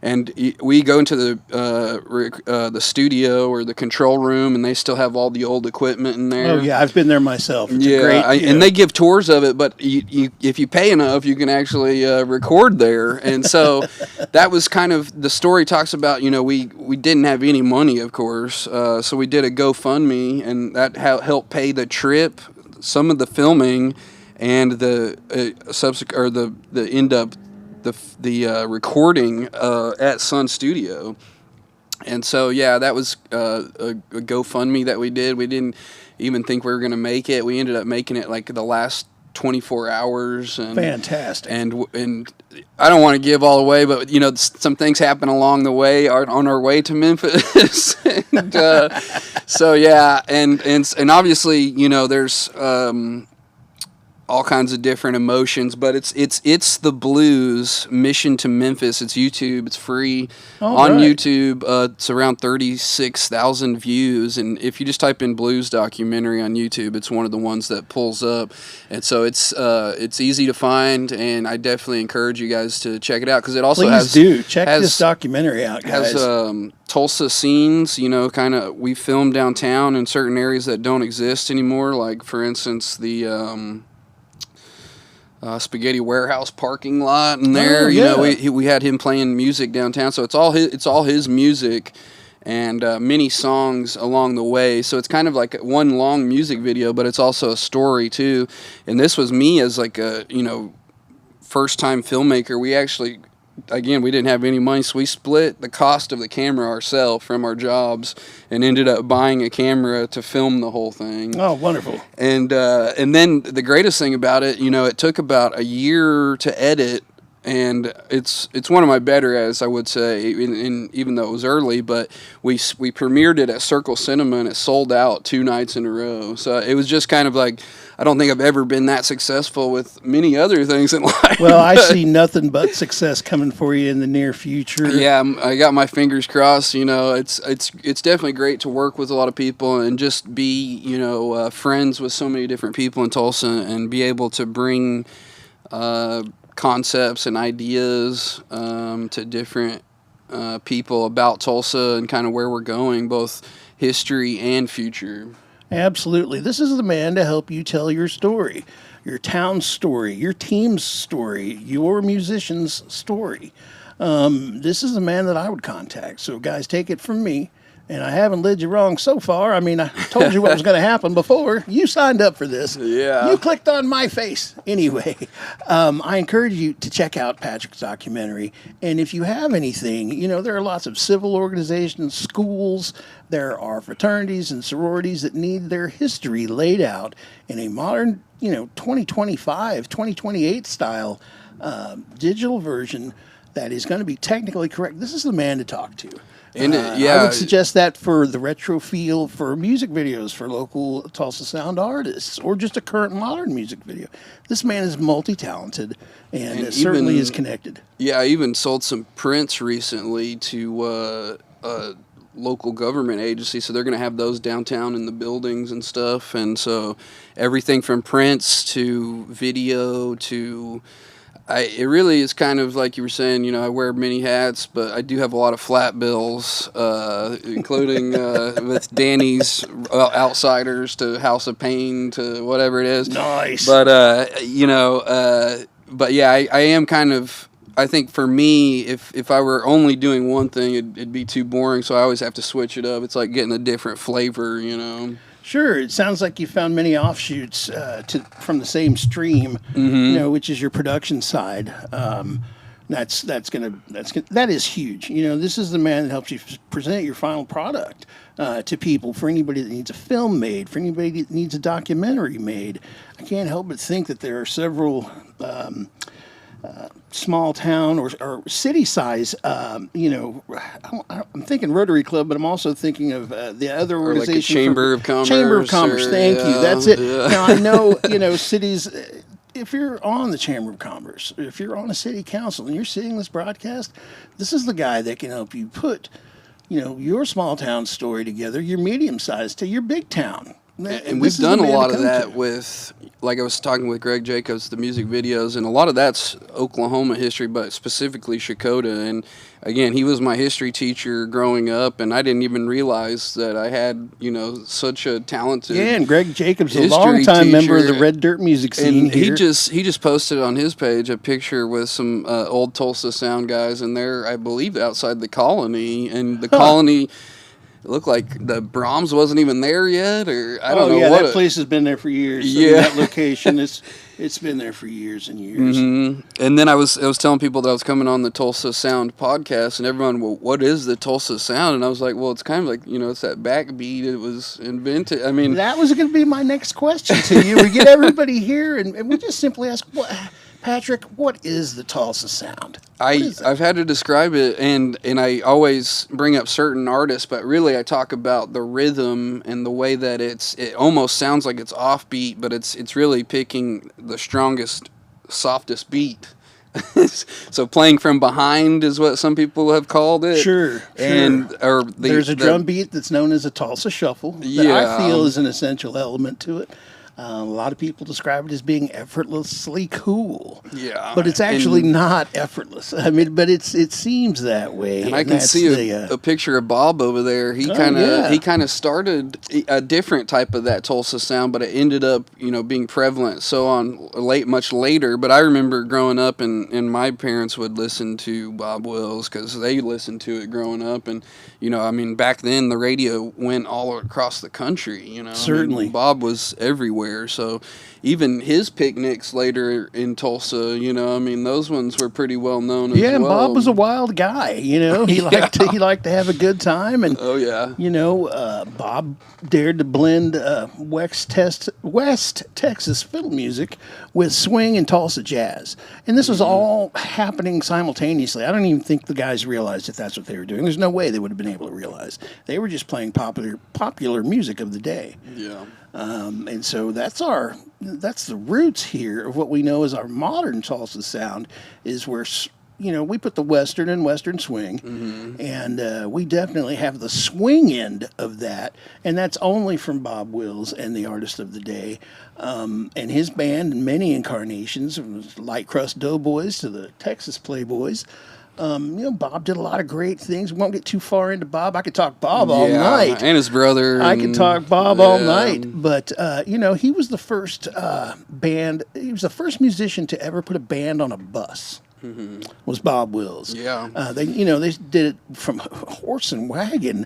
And we go into the studio or the control room, and they still have all the old equipment in there. Oh yeah, I've been there myself. It's a great, and they give tours of it, but if you pay enough, you can actually record there. And so that was kind of the story. Talks about, we didn't have any money, of course, so we did a GoFundMe, and that helped pay the trip, some of the filming, and the end up. The recording at Sun Studio. And so, yeah, that was a GoFundMe that we did. We didn't even think we were going to make it. We ended up making it like the last 24 hours. And, fantastic. And I don't want to give all away, but, some things happen along the way on our way to Memphis. And, so, yeah, and obviously, there's... all kinds of different emotions, but it's the blues mission to Memphis. It's YouTube. It's free on right. YouTube. It's around 36,000 views, and if you just type in blues documentary on YouTube, it's one of the ones that pulls up. And so it's easy to find, and I definitely encourage you guys to check it out, because it also check this documentary out, guys. Has Tulsa scenes, kind of. We filmed downtown in certain areas that don't exist anymore, like for instance the Spaghetti Warehouse parking lot in there. We had him playing music downtown, so it's all his music, and many songs along the way. So it's kind of like one long music video, but it's also a story too. And this was me as like a first time filmmaker. We actually, again, we didn't have any money, so we split the cost of the camera ourselves from our jobs, and ended up buying a camera to film the whole thing. Oh, wonderful. And then the greatest thing about it, it took about a year to edit, and it's one of my better, as I would say, even though it was early, but we premiered it at Circle Cinema, and it sold out 2 nights in a row. So it was just kind of like, I don't think I've ever been that successful with many other things in life. Well, I see nothing but success coming for you in the near future. Yeah, I got my fingers crossed. It's definitely great to work with a lot of people and just be friends with so many different people in Tulsa, and be able to bring concepts and ideas to different people about Tulsa and kind of where we're going, both history and future. Absolutely. This is the man to help you tell your story, your town's story, your team's story, your musician's story. This is the man that I would contact. So, guys, take it from me. And I haven't led you wrong so far. I mean, I told you what was going to happen before. You signed up for this. Yeah. You clicked on my face. Anyway, I encourage you to check out Patrick's documentary. And if you have anything, there are lots of civil organizations, schools. There are fraternities and sororities that need their history laid out in a modern, 2025, 2028 style digital version that is going to be technically correct. This is the man to talk to. I would suggest that for the retro feel, for music videos, for local Tulsa sound artists, or just a current modern music video. This man is multi-talented and certainly is connected. Yeah, I even sold some prints recently to a local government agency, so they're going to have those downtown in the buildings and stuff. And so everything from prints to video to... it really is kind of like you were saying, I wear many hats, but I do have a lot of flat bills, including with Danny's Outsiders to House of Pain to whatever it is. Nice. But, but yeah, I am kind of, I think for me, if I were only doing one thing, it'd be too boring, so I always have to switch it up. It's like getting a different flavor, Sure, it sounds like you found many offshoots from the same stream, which is your production side. That is huge. You know, this is the man that helps you present your final product to people. For anybody that needs a film made, for anybody that needs a documentary made, I can't help but think that there are several small town or city size. I'm thinking Rotary Club, but I'm also thinking of the other Or like a organization, Chamber of Commerce. Chamber of Commerce. Thank you. That's it. Yeah. Now I know cities. If you're on the Chamber of Commerce, if you're on a city council and you're seeing this broadcast, this is the guy that can help you put, your small town story together, your medium size to your big town. And we've done a lot of that with, like I was talking with Greg Jacobs, the music videos, and a lot of that's Oklahoma history, but specifically Shakota. And again, he was my history teacher growing up, and I didn't even realize that I had, such a talented and Greg Jacobs, a history longtime member of the teacher. Red Dirt music scene And here. he just posted on his page a picture with some old Tulsa Sound guys, and they're, I believe, outside the Colony, and the Colony. It looked like the Brahms wasn't even there yet, or I don't know yeah, what. that place has been there for years. Yeah. That location, it's been there for years and years. Mm-hmm. And then I was telling people that I was coming on the Tulsa Sound podcast, and everyone, well, what is the Tulsa Sound? And I was like, well, it's kind of like, it's that backbeat. It was invented. I mean, That was going to be my next question to you. We get everybody here, and we just simply ask, Patrick, what is the Tulsa Sound? I've had to describe it, and I always bring up certain artists, but really I talk about the rhythm and the way that it almost sounds like it's offbeat, but it's really picking the strongest, softest beat. So playing from behind is what some people have called it. Sure. There's a drum beat that's known as a Tulsa shuffle that I feel is an essential element to it. A lot of people describe it as being effortlessly cool. Yeah. But it's actually not effortless. I mean, but it seems that way. And I can see a picture of Bob over there. He kind of started a different type of that Tulsa sound, but it ended up, being prevalent much later. But I remember growing up, and my parents would listen to Bob Wills because they listened to it growing up. And, back then the radio went all across the country, Certainly. Bob was everywhere. So even his picnics later in Tulsa, those ones were pretty well known as well. Yeah, and Bob was a wild guy, He liked to have a good time, and oh yeah, Bob dared to blend West Texas fiddle music with swing and Tulsa jazz, and this was all happening simultaneously. I don't even think the guys realized if that's what they were doing. There's no way they would have been able to realize. They were just playing popular music of the day. yeah. And so that's the roots here of what we know as our modern Tulsa sound, is where, we put the Western and Western swing, and we definitely have the swing end of that, and that's only from Bob Wills and the artist of the day, and his band in many incarnations, from the Light Crust Doughboys to the Texas Playboys. Bob did a lot of great things. We won't get too far into Bob. I could talk Bob all night. And his brother. I could talk Bob all night. But, he was the first he was the first musician to ever put a band on a bus. Was Bob Wills. Yeah. They did it from horse and wagon,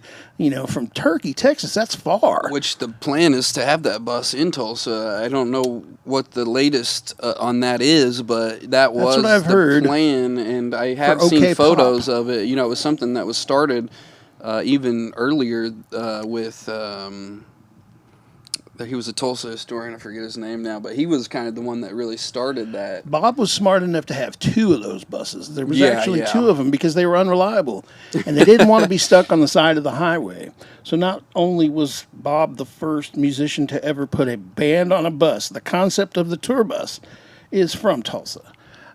from Turkey, Texas. That's far. Which the plan is to have that bus in Tulsa. I don't know what the latest on that is, but that was what I've the heard. plan, and I have seen photos of it. It was something that was started even earlier with. He was a Tulsa historian. I forget his name now, but he was kind of the one that really started that. Bob was smart enough to have two of those buses. There was actually two of them because they were unreliable, and they didn't want to be stuck on the side of the highway. So not only was Bob the first musician to ever put a band on a bus, the concept of the tour bus is from Tulsa.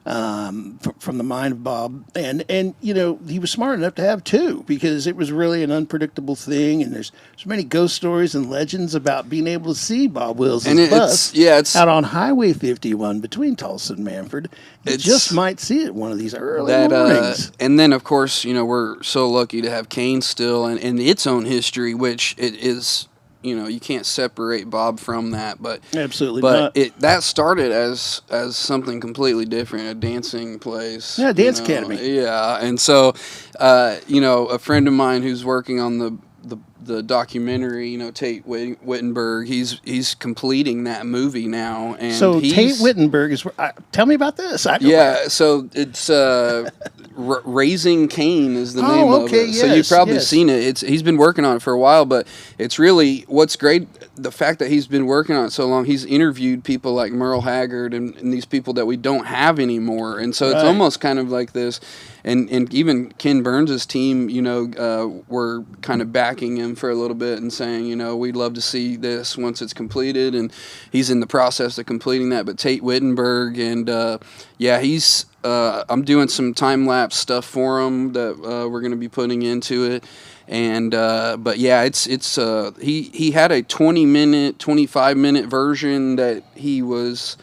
From the mind of Bob, and he was smart enough to have two because it was really an unpredictable thing, and there's so many ghost stories and legends about being able to see Bob Wills' bus out on Highway 51 between Tulsa and Manford. You just might see it one of these early mornings. And then, of course, we're so lucky to have Kane still and its own history, which it is. You can't separate Bob from that, but absolutely not. That started as something completely different, a dancing place. Yeah, dance academy. Yeah, and so, a friend of mine who's working on the the documentary, Tate Wittenberg, he's completing that movie now. And So Tate Wittenberg is. Tell me about this. So it's Raising Cain is the name of okay, it. So you've probably seen it. He's been working on it for a while, but it's really what's great. The fact that he's been working on it so long, he's interviewed people like Merle Haggard and these people that we don't have anymore, and so it's almost kind of like this. And even Ken Burns' team, were kind of backing him for a little bit and saying, we'd love to see this once it's completed, and he's in the process of completing that. But Tate Wittenberg, and he's I'm doing some time lapse stuff for him that we're going to be putting into it. And but yeah, it's he had a 20-minute, 25-minute version that he was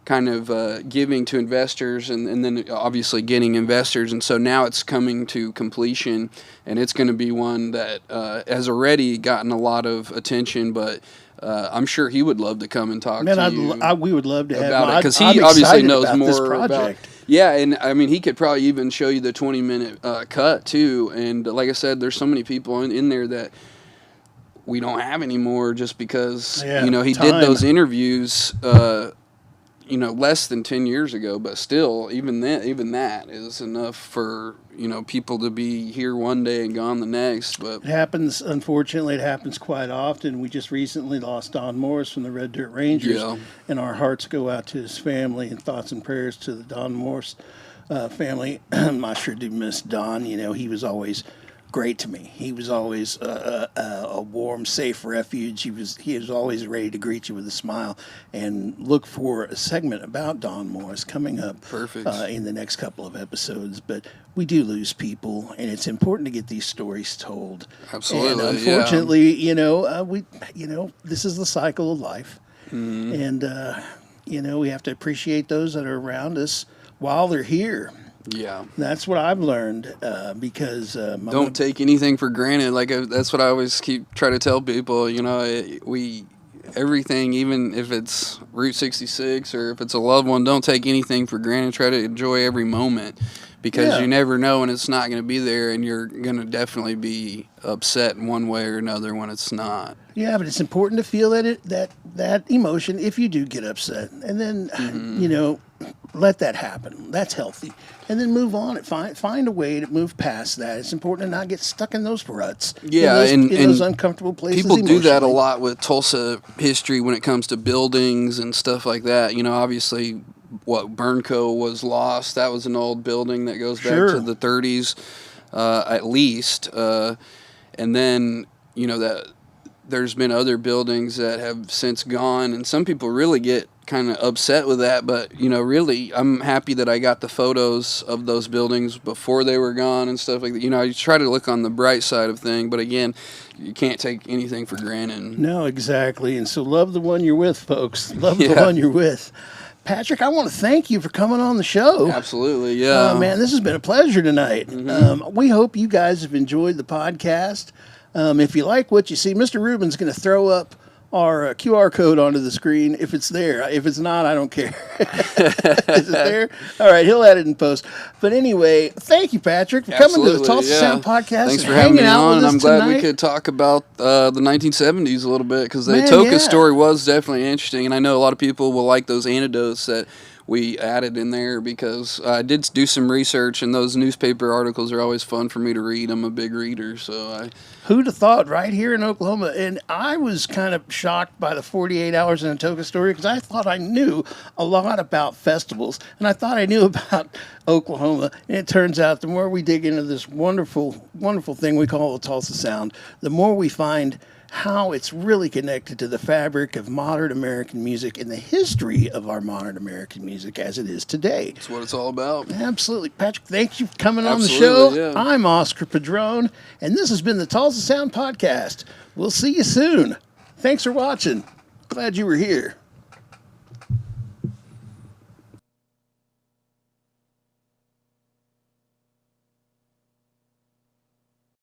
kind of giving to investors, and then obviously getting investors, and so now it's coming to completion, and it's going to be one that has already gotten a lot of attention, but I'm sure he would love to come and talk to you. We would love to have about him. it, because he I'm obviously excited knows about more this about. project. Yeah, and I mean, he could probably even show you the 20-minute cut too. And like I said, there's so many people in there that we don't have anymore, just because he did those interviews. Less than 10 years ago, but still, even that is enough for people to be here one day and gone the next. But It happens. Unfortunately, it happens quite often. We just recently lost Don Morris from the Red Dirt Rangers, and our hearts go out to his family, and thoughts and prayers to the Don Morris family. I sure do miss Don. He was always great to me. He was always a warm, safe refuge. He was always ready to greet you with a smile. And look for a segment about Don Morris coming up in the next couple of episodes. But we do lose people, and it's important to get these stories told. Absolutely. And unfortunately, this is the cycle of life. Mm-hmm. And we have to appreciate those that are around us while they're here. Yeah, that's what I've learned, because don't take anything for granted. Like that's what I always try to tell people. Everything, even if it's Route 66 or if it's a loved one, don't take anything for granted. Try to enjoy every moment, because you never know when it's not going to be there, and you're going to definitely be upset in one way or another when it's not. Yeah, but it's important to feel that emotion if you do get upset, and then let that happen. That's healthy, and then move on. Find a way to move past that. It's important to not get stuck in those ruts. Yeah, in those uncomfortable places. People do that a lot with Tulsa history when it comes to buildings and stuff like that. Obviously, what Burnco was lost. That was an old building that goes back to the 30s, at least. And then that there's been other buildings that have since gone, and some people really get kind of upset with that, but really I'm happy that I got the photos of those buildings before they were gone and stuff like that. I try to look on the bright side of things, but again, you can't take anything for granted. No, exactly. And so love the one you're with, folks. Love the one you're with. Patrick, I want to thank you for coming on the show. Absolutely, yeah. Man, this has been a pleasure tonight. Mm-hmm. We hope you guys have enjoyed the podcast. If you like what you see, Mr. Rubin's going to throw up our QR code onto the screen if it's there. If it's not, I don't care. Is it there? All right, he'll add it in post. But anyway, thank you, Patrick, for coming to the Tulsa Sound Podcast. Thanks for having me on. I'm glad we could talk about the 1970s a little bit, because the Atoka story was definitely interesting, and I know a lot of people will like those anecdotes that we added in there, because I did do some research, and those newspaper articles are always fun for me to read. I'm a big reader, so Who'd have thought, right here in Oklahoma? And I was kind of shocked by the 48 Hours in Atoka story, because I thought I knew a lot about festivals, and I thought I knew about Oklahoma. And it turns out the more we dig into this wonderful, wonderful thing we call the Tulsa Sound, the more we find how it's really connected to the fabric of modern American music and the history of our modern American music as it is today. That's what it's all about. Absolutely. Patrick, thank you for coming on the show. Yeah. I'm Oscar Padron, and this has been the Tulsa Sound Podcast. We'll see you soon. Thanks for watching. Glad you were here.